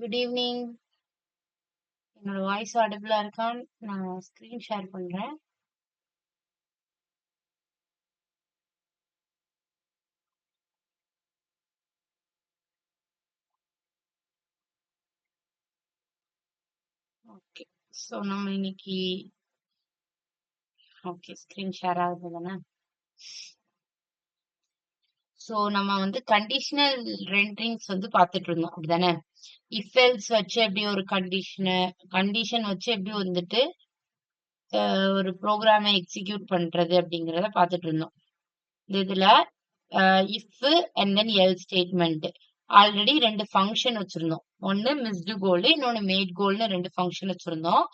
Good evening. என்னோட voice ஆடிபிளா இருக்கான்னு நான் ஸ்க்ரீன் ஷேர் பண்றேன். ஓகே. ஸோ நம்ம இன்னைக்கு ஓகே ஸ்க்ரீன் ஷேர் ஆகுது தானே? ஸோ நம்ம வந்து கண்டிஷனல் ரெண்டரிங்ஸ் வந்து பார்த்துட்டு இருந்தோம் அப்படிதானே? இஃப் எல்ஸ் வச்சு எப்படி ஒரு கண்டிஷன் வச்சு எப்படி வந்துட்டு ஒரு ப்ரோக்ராமை எக்ஸிக்யூட் பண்றது அப்படிங்கிறத பார்த்துட்டு இருந்தோம். இதுல if and then L statement already ரெண்டு ஃபங்க்ஷன் வச்சிருந்தோம். ஒன்னு மிஸ்டு கோல், இன்னொன்னு மேட் கோல்னு ரெண்டு ஃபங்க்ஷன் வச்சிருந்தோம்.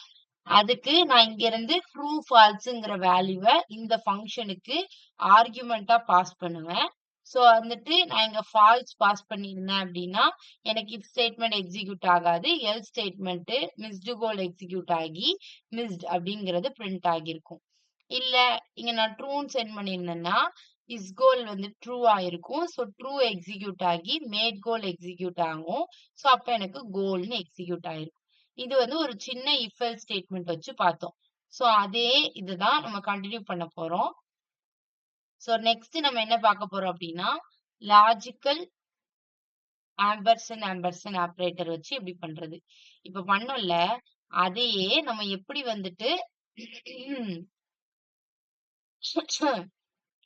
அதுக்கு நான் இங்க இருந்து ட்ரூ ஃபால்ஸ்ங்கிற வேல்யூவை இந்த ஃபங்க்ஷனுக்கு ஆர்குமெண்டா பாஸ் பண்ணுவேன். ஸோ வந்துட்டு நான் இங்க ஃபால்ஸ் பாஸ் பண்ணியிருந்தேன் அப்படின்னா எனக்கு இஃப் ஸ்டேட்மெண்ட் எக்ஸிக்யூட் ஆகாது. எல் ஸ்டேட்மெண்ட் மிஸ்டு கோல் எக்ஸிக்யூட் ஆகி மிஸ்ட் அப்படிங்கிறது பிரிண்ட் ஆகியிருக்கும். இல்ல இங்க நான் ட்ரூன்னு சென்ட் பண்ணியிருந்தேன்னா இஸ் கோல் வந்து ட்ரூ ஆயிருக்கும். ஸோ ட்ரூ எக்ஸிக்யூட் ஆகி மேட் கோல் எக்ஸிக்யூட் ஆகும். ஸோ அப்ப எனக்கு கோல்னு எக்ஸிக்யூட் ஆயிருக்கும். இது வந்து ஒரு சின்ன இஃப் எல்ஸ் ஸ்டேட்மெண்ட் வச்சு பார்த்தோம். ஸோ அதே இதுதான் நம்ம கண்டினியூ பண்ண போறோம். ஸோ நெக்ஸ்ட் நம்ம என்ன பார்க்க போறோம் அப்படின்னா லாஜிக்கல் ஆம்பர்சன் ஆப்பரேட்டர் வச்சு எப்படி பண்றது. இப்ப பண்ணோம்ல அதையே நம்ம எப்படி வந்துட்டு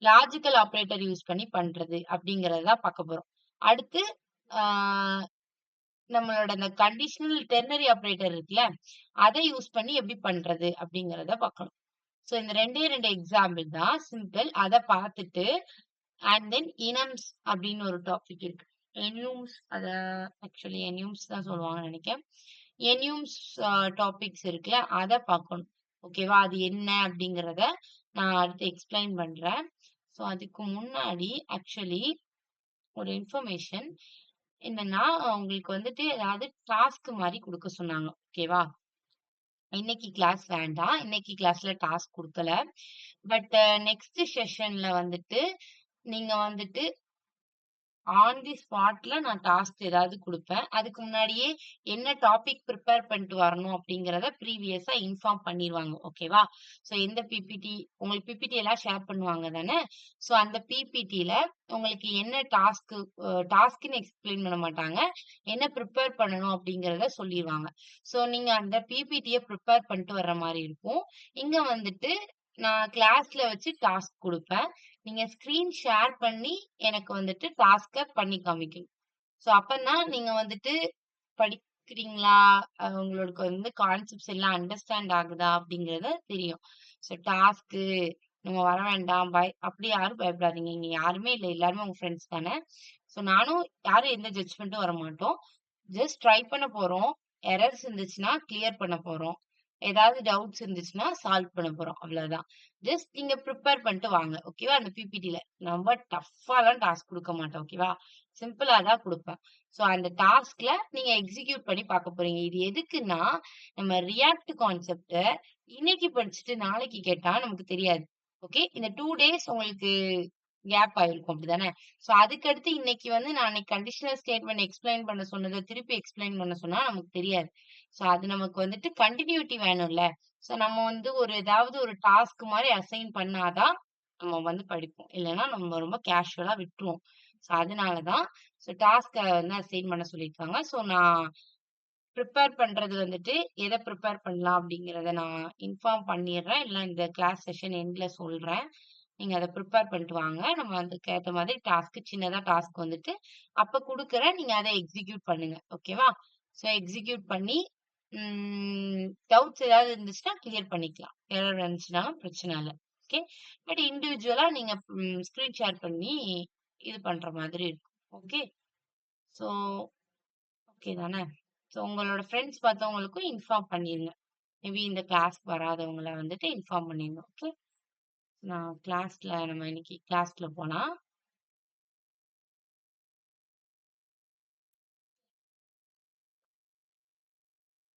லாஜிக்கல் ஆப்பரேட்டர் யூஸ் பண்ணி பண்றது அப்படிங்கறத பார்க்க போறோம். அடுத்து நம்மளோட அந்த கண்டிஷனல் டெர்னரி ஆப்பரேட்டர் இருக்குல்ல அதை யூஸ் பண்ணி எப்படி பண்றது அப்படிங்கறத பார்க்கணும். ஸோ இந்த ரெண்டு எக்ஸாம்பிள் தான் சிம்பிள். அதை பார்த்துட்டு அண்ட் தென் இனம்ஸ் அப்படின்னு ஒரு டாபிக் இருக்கு. என்யூம்ஸ் அத ஆக்சுவலி என்யூம்ஸ் தான் சொல்லுவாங்கன்னு நினைக்கிறேன். என்யூம்ஸ் டாபிக்ஸ் இருக்குல்ல அதை பார்க்கணும். ஓகேவா? அது என்ன அப்படிங்கறத நான் அடுத்து எக்ஸ்பிளைன் பண்றேன். ஸோ அதுக்கு முன்னாடி ஆக்சுவலி ஒரு இன்ஃபர்மேஷன் என்னன்னா உங்களுக்கு வந்துட்டு ஏதாவது டாஸ்க் மாதிரி கொடுக்க சொன்னாங்க. ஓகேவா? இன்னைக்கு கிளாஸ் வேண்டாம். இன்னைக்கு கிளாஸ்ல டாஸ்க் கொடுக்கல. பட் நெக்ஸ்ட் செஷன்ல வந்துட்டு நீங்க வந்துட்டு ஆன் தி ஸ்பாட்ல நான் டாஸ்க் ஏதாவது கொடுப்பேன். அதுக்கு முன்னாடியே என்ன டாபிக் ப்ரிப்பேர் பண்ணிட்டு வரணும் அப்படிங்கறத ப்ரீவியஸா இன்ஃபார்ம் பண்ணிடுவாங்க. ஓகேவா? ஸோ எந்த பிபிடி உங்களுக்கு பிபிடி எல்லாம் ஷேர் பண்ணுவாங்க தானே? ஸோ அந்த பிபிடில உங்களுக்கு என்ன டாஸ்க்னு எக்ஸ்பிளைன் பண்ண மாட்டாங்க. என்ன ப்ரிப்பேர் பண்ணணும் அப்படிங்கறத சொல்லிடுவாங்க. ஸோ நீங்க அந்த பிபிடியை ப்ரிப்பேர் பண்ணிட்டு வர்ற மாதிரி இருக்கும். இங்க வந்துட்டு நான் கிளாஸ்ல வச்சு டாஸ்க் கொடுப்பேன். நீங்க ஸ்கிரீன் ஷேர் பண்ணி எனக்கு வந்துட்டு டாஸ்க பண்ணி காமிக்கணும். ஸோ அப்பதான் நீங்க வந்துட்டு படிக்கிறீங்களா, உங்களுக்கு வந்து கான்செப்ட்ஸ் எல்லாம் அண்டர்ஸ்டாண்ட் ஆகுதா அப்படிங்கறது தெரியும். ஸோ டாஸ்க்கு நம்ம வர வேண்டாம் அப்படி யாரும் பயப்படாதீங்க. இங்க யாருமே இல்லை, எல்லாருமே உங்க ஃப்ரெண்ட்ஸ் தானே. ஸோ நானும் யாரும் எந்த ஜட்ஜ்மெண்ட்டும் வர மாட்டோம். ஜஸ்ட் ட்ரை பண்ண போறோம். எரர்ஸ் இருந்துச்சுன்னா கிளியர் பண்ண போறோம். ஏதாவது டவுட்ஸ் இருந்துச்சுன்னா சால்வ் பண்ண போறோம். அவ்வளவுதான். ஜஸ்ட் நீங்க ப்ரிப்பேர் பண்ணிட்டு வாங்க. ஓகேவா? அந்த பிபிடில ரொம்ப டஃப்பாலாம் டாஸ்க் கொடுக்க மாட்டேன். ஓகேவா? சிம்பிளா தான் கொடுப்பேன். ஸோ அந்த டாஸ்க்ல நீங்க எக்ஸிக்யூட் பண்ணி பார்க்க போறீங்க. இது எதுக்குன்னா நம்ம ரியாக்ட் கான்செப்ட இன்னைக்கு படிச்சுட்டு நாளைக்கு கேட்டா நமக்கு தெரியாது. ஓகே? இந்த 2 டேஸ் உங்களுக்கு கேப் ஆயிருக்கும். அப்படிதானே? ஸோ அதுக்கடுத்து இன்னைக்கு வந்து நான் அன்னைக்கு கண்டிஷனல் ஸ்டேட்மெண்ட் எக்ஸ்பிளைன் பண்ண சொன்னதை திருப்பி எக்ஸ்பிளைன் பண்ண சொன்னா நமக்கு தெரியாது. ஸோ அது நமக்கு வந்துட்டு கண்டினியூட்டி வேணும்ல. ஸோ நம்ம வந்து ஏதாவது ஒரு டாஸ்க் மாதிரி அசைன் பண்ணாதான் நம்ம வந்து படிப்போம். இல்லைன்னா நம்ம ரொம்ப கேஷுவலா விட்டுருவோம். ஸோ அதனாலதான் டாஸ்க வந்து அசைன் பண்ண சொல்லியிருக்காங்க. ஸோ நான் ப்ரிப்பேர் பண்றது வந்துட்டு எதை ப்ரிப்பேர் பண்ணலாம் அப்படிங்கிறத நான் இன்ஃபார்ம் பண்ணிடுறேன். இல்லை இந்த கிளாஸ் செஷன் எண்ட்ல சொல்றேன். நீங்க அதை ப்ரிப்பேர் பண்ணிட்டு வாங்க. நம்ம அதுக்கு ஏத்த மாதிரி சின்னதா டாஸ்க் வந்துட்டு அப்ப குடுக்குறேன். நீங்க அதை எக்ஸிக்யூட் பண்ணுங்க. ஓகேவா? ஸோ எக்ஸிக்யூட் பண்ணி டவுட்ஸ் ஏதாவது இருந்துச்சுன்னா கிளியர் பண்ணிக்கலாம். எரர் இருந்துச்சுனாலும் பிரச்சனை இல்ல. ஓகே. பட் இண்டிவிஜுவலா நீங்க ஸ்கிரீன் ஷேர் பண்ணி இது பண்ற மாதிரி இருக்கும். ஓகே. ஸோ ஓகே தானே? ஸோ உங்களோட ஃப்ரெண்ட்ஸ் பார்த்தவங்களுக்கும் இன்ஃபார்ம் பண்ணிருங்க. மேபி இந்த கிளாஸ்க்கு வராதவங்கள வந்துட்டு இன்ஃபார்ம் பண்ணிருங்க. ஓகே. நம்ம இன்னைக்கு கிளாஸ்ல போலாம்.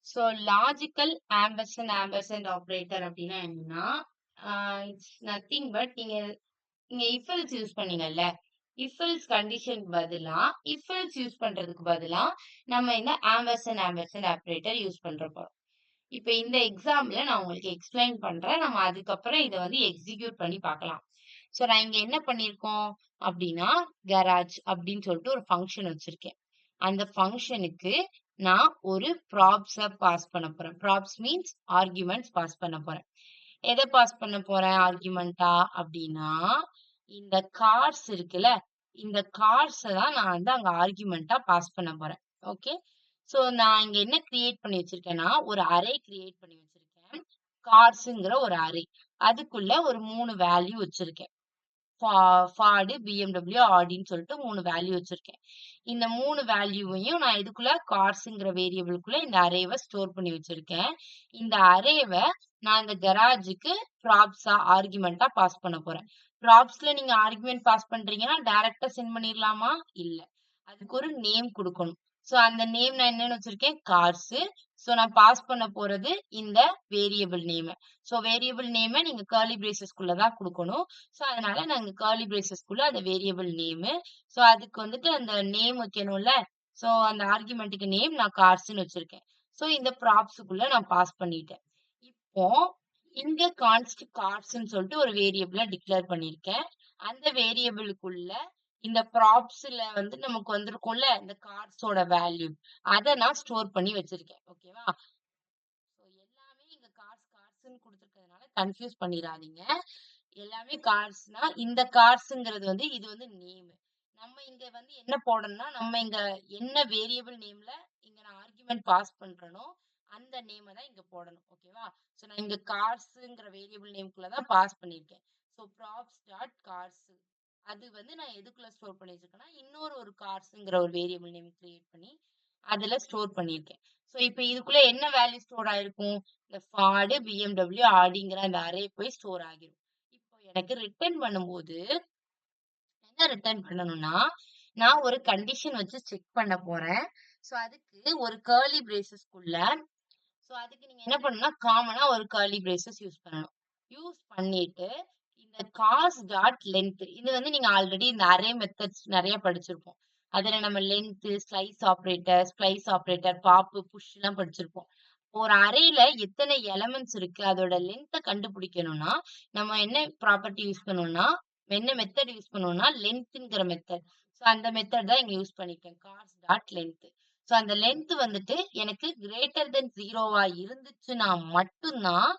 ஸோ லாஜிக்கல் ஆம்பர்சண்ட் ஆப்பரேட்டர் அப்படின்னா என்னன்னா இட்ஸ் நத்திங் பட் நீங்க இஃப் எல்ஸ் யூஸ் பண்ணீங்கல்ல, இஃப் எல்ஸ் கண்டிஷன் பதிலா இஃப் எல்ஸ் யூஸ் பண்றதுக்கு பதிலா நம்ம இந்த ஆம்பர்சண்ட் ஆப்பரேட்டர் யூஸ் பண்ற போறோம். இப்ப இந்த எக்ஸாம்பிள நான் உங்களுக்கு எக்ஸ்பிளைன் பண்றேன். நம்ம அதுக்கப்புறம் இத வந்து எக்ஸிக்யூட் பண்ணி பார்க்கலாம். சோ நான் இங்க என்ன பண்ணியிருக்கோம் அப்படின்னா, கராஜ் அப்படின்னு சொல்லிட்டு ஒரு ஃபங்ஷன் வச்சிருக்கேன். அந்த ஃபங்ஷனுக்கு நான் ஒரு ப்ராப்ஸ பாஸ் பண்ண போறேன். ப்ராப்ஸ் மீன்ஸ் ஆர்குமெண்ட்ஸ் பாஸ் பண்ண போறேன். எத பாஸ் பண்ண போறேன் ஆர்குமெண்டா அப்படின்னா, இந்த கார்ஸ் இருக்குல்ல, இந்த கார்ஸ தான் நான் வந்து அங்க ஆர்குமெண்டா பாஸ் பண்ண போறேன். ஓகே. சோ நான் இங்க என்ன கிரியேட் பண்ணி வச்சிருக்கேன்னா, ஒரு அரே கிரியேட் பண்ணி வச்சிருக்கேன். கார்ஸ்ங்கிற ஒரு அரே. அதுக்குள்ள ஒரு 3 வேல்யூ வச்சிருக்கேன். ஃபார்டு, பிஎம்டபிள்யூ, ஆடின்னு சொல்லிட்டு 3 வேல்யூ வச்சிருக்கேன். இந்த 3 வேல்யூவையும் நான் இதுக்குள்ள கார்ஸ்ங்கிற வேரியபிள்குள்ள இந்த அரேவ ஸ்டோர் பண்ணி வச்சிருக்கேன். இந்த அரேவ நான் இந்த கராஜுக்கு ப்ராப்ஸா ஆர்குமெண்டா பாஸ் பண்ண போறேன். ப்ராப்ஸ்ல நீங்க ஆர்குமெண்ட் பாஸ் பண்றீங்கன்னா டைரக்டா சென்ட் பண்ணிரலாமா? இல்ல. அதுக்கு ஒரு நேம் குடுக்கணும். சோ அந்த நேம் நான் என்னன்னு வச்சிருக்கேன்? கார்ஸ். சோ நான் பாஸ் பண்ண போறது இந்த வேரியபிள் நேம. சோ வேரியபிள் நேம நீங்க கர்லி பிரேசஸ்க்குள்ள தான் குடுக்கணும். சோ அதனால நாங்க கர்லி பிரேசஸ்க்குள்ள அந்த வேரியபிள் நேமு. சோ அதுக்கு வந்துட்டு அந்த நேம் வைக்கணும்ல. சோ அந்த ஆர்குமெண்ட்க்கு நேம் நான் கார்ஸ்ன்னு வச்சிருக்கேன். சோ இந்த ப்ராப்ஸ்க்குள்ள நான் பாஸ் பண்ணிட்டேன். இப்போ இங்க கான்ஸ்ட் கார்ஸ்ன்னு சொல்லிட்டு ஒரு வேரியபிள டிக்ளேர் பண்ணியிருக்கேன். அந்த வேரியபிளுக்குள்ள இந்த ப்ராப்ஸ்ல வந்து நமக்கு வந்திருக்கும்ல இந்த கார்ஸோட வேல்யூ அத நான் ஸ்டோர் பண்ணி வச்சிருக்கேன். ஓகேவா? சோ எல்லாமே இங்க கார்ஸ்ன்னு குடுத்திருக்கிறதுனால கன்ஃபியூஸ் பண்ணிராதீங்க. எல்லாமே கார்ஸ்னா இந்த கார்ஸ்ங்கிறது வந்து இது வந்து நேம். நம்ம இங்க வந்து என்ன போடணும்னா, நம்ம இங்க என்ன வேரியபிள் நேம்ல இங்க நான் ஆர்குமென்ட் பாஸ் பண்றேனோ அந்த நேம தான் இங்க போடணும். ஓகேவா? சோ நான் இங்க கார்ஸ்ங்கிற வேரியபிள் நேம்க்குள்ள தான் பாஸ் பண்ணியிருக்கேன். சோ ப்ராப்ஸ் டாட் கார்ஸ் அது வந்து நான் எதுக்குள்ள ஸ்டோர் பண்ணி வச்சிருக்கேன்னா, இன்னொரு ஒரு கார்ஸ்ங்கிற ஒரு வேரியபிள் நேம் கிரியேட் பண்ணி அதுல ஸ்டோர் பண்ணியிருக்கேன். சோ இப்ப இதுக்குள்ள என்ன வேல்யூ ஸ்டோர் ஆயிருக்கும்? இந்த ஃபார்டு, பிஎம்டபிள்யூ, ஆடிங்கிற அந்த அரே போய் ஸ்டோர் ஆகிரும். இப்போ எனக்கு ரிட்டர்ன் பண்ணும்போது என்ன ரிட்டர்ன் பண்ணணும்னா, நான் ஒரு கண்டிஷன் வச்சு செக் பண்ண போறேன். சோ அதுக்கு ஒரு கர்லி பிரேசஸ்க்குள்ள சோ அதுக்கு நீங்க என்ன பண்ணணும்னா, காமனா ஒரு கர்லி பிரேசஸ் யூஸ் பண்ணணும். யூஸ் பண்ணிட்டு இந்த காஸ் டாட் லென்த் இது வந்து நீங்க ஆல்ரெடி இந்த அரே மெத்தட்ஸ் நெறைய படிச்சிருப்போம். அதுல நம்ம லென்த், ஸ்ப்ளைஸ் ஆப்பரேட்டர், பாப், புஷ்லாம் படிச்சிருப்போம். ஒரு அரேல எத்தனை எலிமெண்ட்ஸ் இருக்கு, அதோட லென்த்த கண்டுபிடிக்கணும்னா, நம்ம என்ன ப்ராப்பர்ட்டி யூஸ் பண்ணணும்னா, என்ன மெத்தட் யூஸ் பண்ணுவோம்னா, லென்த்ங்கிற மெத்தட். சோ அந்த மெத்தட் தான் இங்க யூஸ் பண்ணிருக்கேன். Cause dot length. சோ அந்த லென்த் வந்துட்டு எனக்கு கிரேட்டர் தென் 0வா இருந்துச்சுன்னா மட்டும் தான்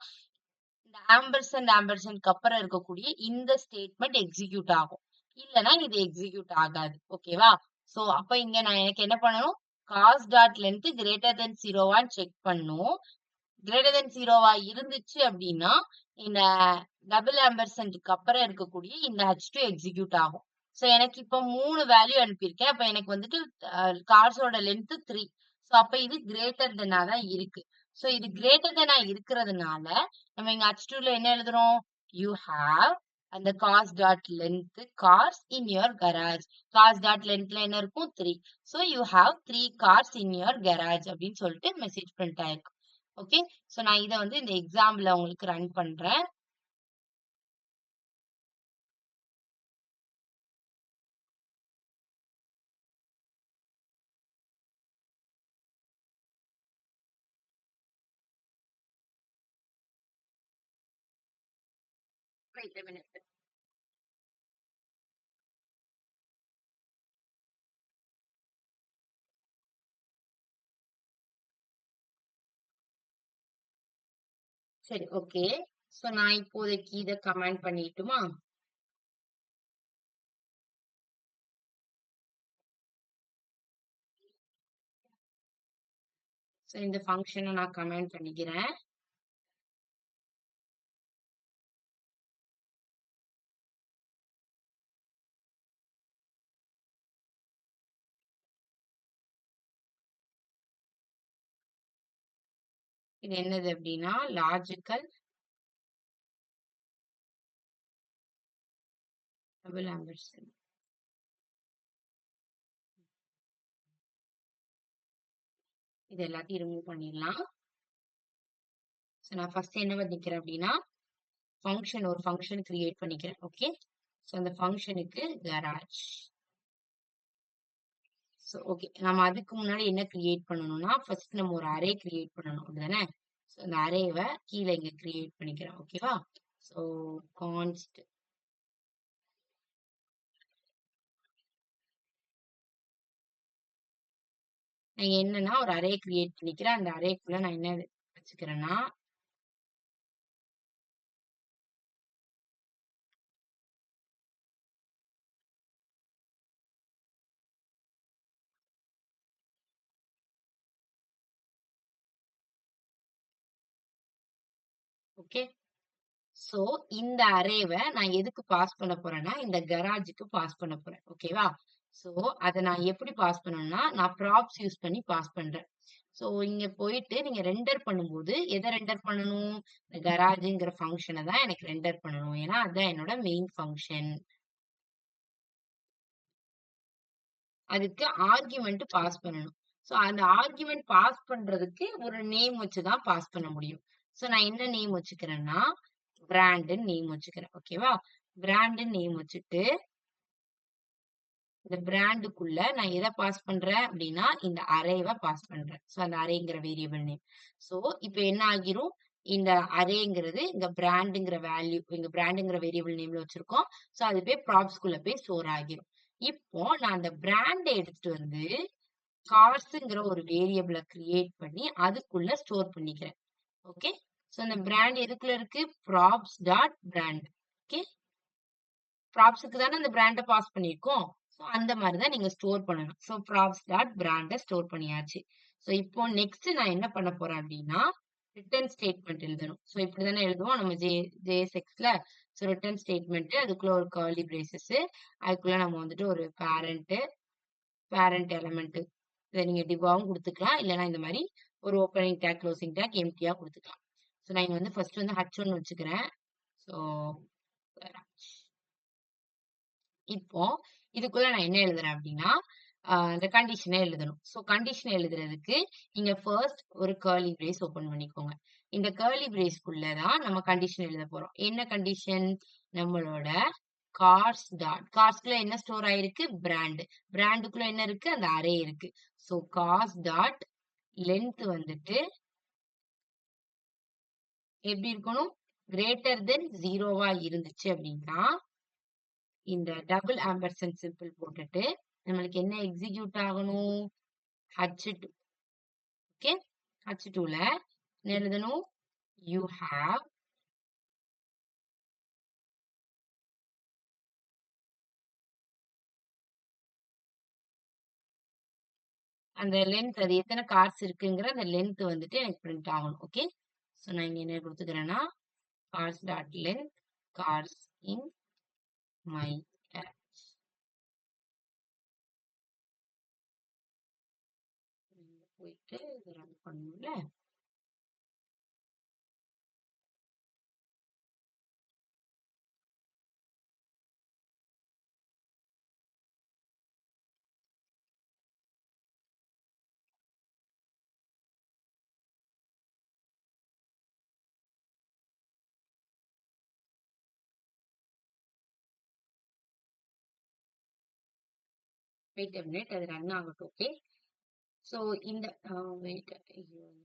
இந்த ஆம்பர்சண்ட்க்கு அப்புறம் இருக்கக்கூடிய இந்த ஸ்டேட்மெண்ட் எக்ஸிக்யூட் ஆகும். இல்லன்னா இது எக்ஸிக்யூட் ஆகாது. ஓகேவா? சோ அப்ப இங்க நான் எனக்கு என்ன பண்ணணும்? Cars dot length greater than 0வான்னு செக் பண்ணணும். கிரேட்டர் தென் 0வா இருந்துச்சு அப்படின்னா, இந்த டபுள் ஆம்பர்சண்ட்க்கு அப்புறம் இருக்கக்கூடிய இந்த H2 எக்ஸிக்யூட் ஆகும். சோ எனக்கு இப்ப 3 வேல்யூ அனுப்பியிருக்கேன். அப்ப எனக்கு வந்துட்டு கார்ஸோட லென்த் 3. சோ அப்ப இது கிரேட்டர் தென்னா தான் இருக்கு. சோ இது கிரேட்டர் தென்னா இருக்கிறதுனால, நம்ம இங்க H2ல என்ன எழுதுறோம்? யூ ஹேவ் அந்த cars dot length cars in your garage. Cars dot லென்த்ல என்ன இருக்கும்? 3. So you have 3 cars in your garage அப்படின்னு சொல்லிட்டு மெசேஜ் பிரிண்ட் ஆயிருக்கு. ஓகே. சோ நான் இத வந்து இந்த எக்ஸாம்பிள்ல உங்களுக்கு ரன் பண்றேன். Wait a minute. சரி, ஓகே. சோ நான் இப்போதைக்கு இத கமெண்ட் பண்ணிட்டுமா? சோ இந்த ஃபங்ஷன நான் கமெண்ட் பண்ணிக்கிறேன். இது என்னது அப்படின்னா, லாஜிக்கல் டபுள் ஆம்பர்சண்ட். இது எல்லாத்தையும் ரிமூவ் பண்ணிடலாம். சோ நான் ஃபர்ஸ்ட் என்ன பண்ணிக்கிறேன் அப்படின்னா, ஒரு ஃபங்ஷன் கிரியேட் பண்ணிக்கிறேன். ஓகே. ஸோ அந்த ஃபங்க்ஷனுக்கு கராஜ். ஸோ ஓகே, நம்ம அதுக்கு முன்னாடி என்ன கிரியேட் பண்ணணும்னா, ஃபர்ஸ்ட் நம்ம ஒரு அரே கிரியேட் பண்ணணும் அப்படிதானே? ஸோ அந்த அரேவை கீழே இங்க கிரியேட் பண்ணிக்கிறேன். ஓகேவா? ஸோ கான்ஸ்ட் நான் என்னன்னா ஒரு அரே கிரியேட் பண்ணிக்கிறேன். அந்த அரேக்குள்ள நான் என்ன வச்சுக்கிறேன்னா, ஓகே. சோ இந்த அரேவை நான் எதுக்கு பாஸ் பண்ண போறேன்னா, இந்த கராஜுக்கு பாஸ் பண்ண போறேன். ஓகேவா? சோ அத நான் எப்படி பாஸ் பண்ணணும்னா, நான் ப்ராப்ஸ் யூஸ் பண்ணி பாஸ் பண்றேன். சோ இங்க போயிட்டு நீங்க ரெண்டர் பண்ணும்போது எத ரெண்டர் பண்ணணும்? இந்த கராஜ்ங்கிற ஃபங்ஷன தான் எனக்கு ரெண்டர் பண்ணணும். ஏன்னா அதான் என்னோட மெயின் ஃபங்ஷன். அதுக்கு ஆர்குமென்ட் பாஸ் பண்ணணும். சோ அந்த ஆர்குமென்ட் பாஸ் பண்றதுக்கு ஒரு நேம் வச்சு தான் பாஸ் பண்ண முடியும். சோ நான் என்ன நேம் வச்சுக்கிறேன்னா, பிராண்ட்ன்னு நேம் வச்சுக்கிறேன். ஓகேவா? பிராண்ட்ன்னு நேம் வச்சுட்டு, இந்த பிராண்டுக்குள்ள நான் எத பாஸ் பண்றேன் அப்படின்னா, இந்த அரேவ பாஸ் பண்றேன். சோ அந்த அரேங்கிற வேரியபிள் நேம். சோ இப்ப என்ன ஆகிரும்? இந்த அரேங்கிறது இங்க பிராண்டுங்கிற வேல்யூ, இங்க பிராண்டுங்கிற வேரியபிள் நேம்ல வச்சிருக்கோம். சோ அது போய் ப்ராப்ஸ்குள்ள போய் ஸ்டோர் ஆகிரும். இப்போ நான் அந்த பிராண்ட எடுத்துட்டு வந்து கார்ஸ்ங்கிற ஒரு வேரியபிள கிரியேட் பண்ணி அதுக்குள்ள ஸ்டோர் பண்ணிக்கிறேன். ஓகே. சோ அந்த பிராண்ட் எதுக்குள்ள இருக்கு? Props dot brand. ஓகே. ப்ராப்ஸ்க்கு தானே அந்த பிராண்ட பாஸ் பண்ணியிருக்கோம். சோ அந்த மாதிரி தான் நீங்க ஸ்டோர் பண்ணணும். சோ ப்ராப்ஸ் டாட் பிராண்ட ஸ்டோர் பண்ணியாச்சு. சோ இப்போ நெக்ஸ்ட் நான் என்ன பண்ண போறேன் அப்படின்னா, ரிட்டர்ன் ஸ்டேட்மெண்ட் எழுதணும். சோ இப்படி தானே எழுதுவோம் நம்ம JSXல. சோ ரிட்டர்ன் ஸ்டேட்மெண்ட் அதுக்குள்ள ஒரு கர்லி பிரேசஸ், அதுக்குள்ள நம்ம வந்துட்டு ஒரு பேரண்ட் எலிமெண்ட் இத நீங்க டிவாவும் குடுத்துக்கலாம். இல்லன்னா இந்த மாரி ஒரு ஓப்பனிங் டேக், குளோசிங் டேக் எம்ப்டியா குடுத்துக்கலாம். சோ நான் இங்க வந்து ஃபர்ஸ்ட் வந்து H1 வச்சுக்கிறேன். சோ இப்போ இதுக்குள்ள நான் என்ன எழுதுறேன் அப்படின்னா, இந்த கண்டிஷன எழுதணும். சோ கண்டிஷன் எழுதுறதுக்கு நீங்க ஃபர்ஸ்ட் ஒரு கர்லி பிரேஸ் ஓப்பன் பண்ணிக்கோங்க. இந்த கர்லி பிரேஸ்க்குள்ள தான் நம்ம கண்டிஷன் எழுத போறோம். என்ன கண்டிஷன்? நம்மளோட கார்ஸ்க்குள்ள என்ன ஸ்டோர் ஆயிருக்கு? பிராண்ட். பிராண்டுக்குள்ள என்ன இருக்கு? அந்த அரே இருக்கு. சோ கார்ஸ் டாட் லென்த் வந்துட்டு எப்படி இருக்கணும்? கிரேட்டர் தென் 0வா இருந்துச்சு அப்படின்னா, இந்த டபுள் ஆம்பர்சண்ட் சிம்பிள் போட்டுட்டு நம்மளுக்கு என்ன எக்ஸிக்யூட் ஆகணும்? H2. ஓகே. H2ல என்ன எழுதணும்? யூ ஹேவ் அந்த லென்த், அது எத்தனை கார்ஸ் இருக்குங்கிற அந்த லென்த் வந்துட்டு எனக்கு பிரிண்ட் ஆகணும். ஓகே. சோ நான் இங்க என்ன கொடுத்துக்கிறேன்னா, cars dot length cars in my போயிட்டு ரன் பண்ணணும்ல. வெயிட் a minute, அது ரன் ஆகட்டும். ஓகே. சோ இந்த வெயிட்,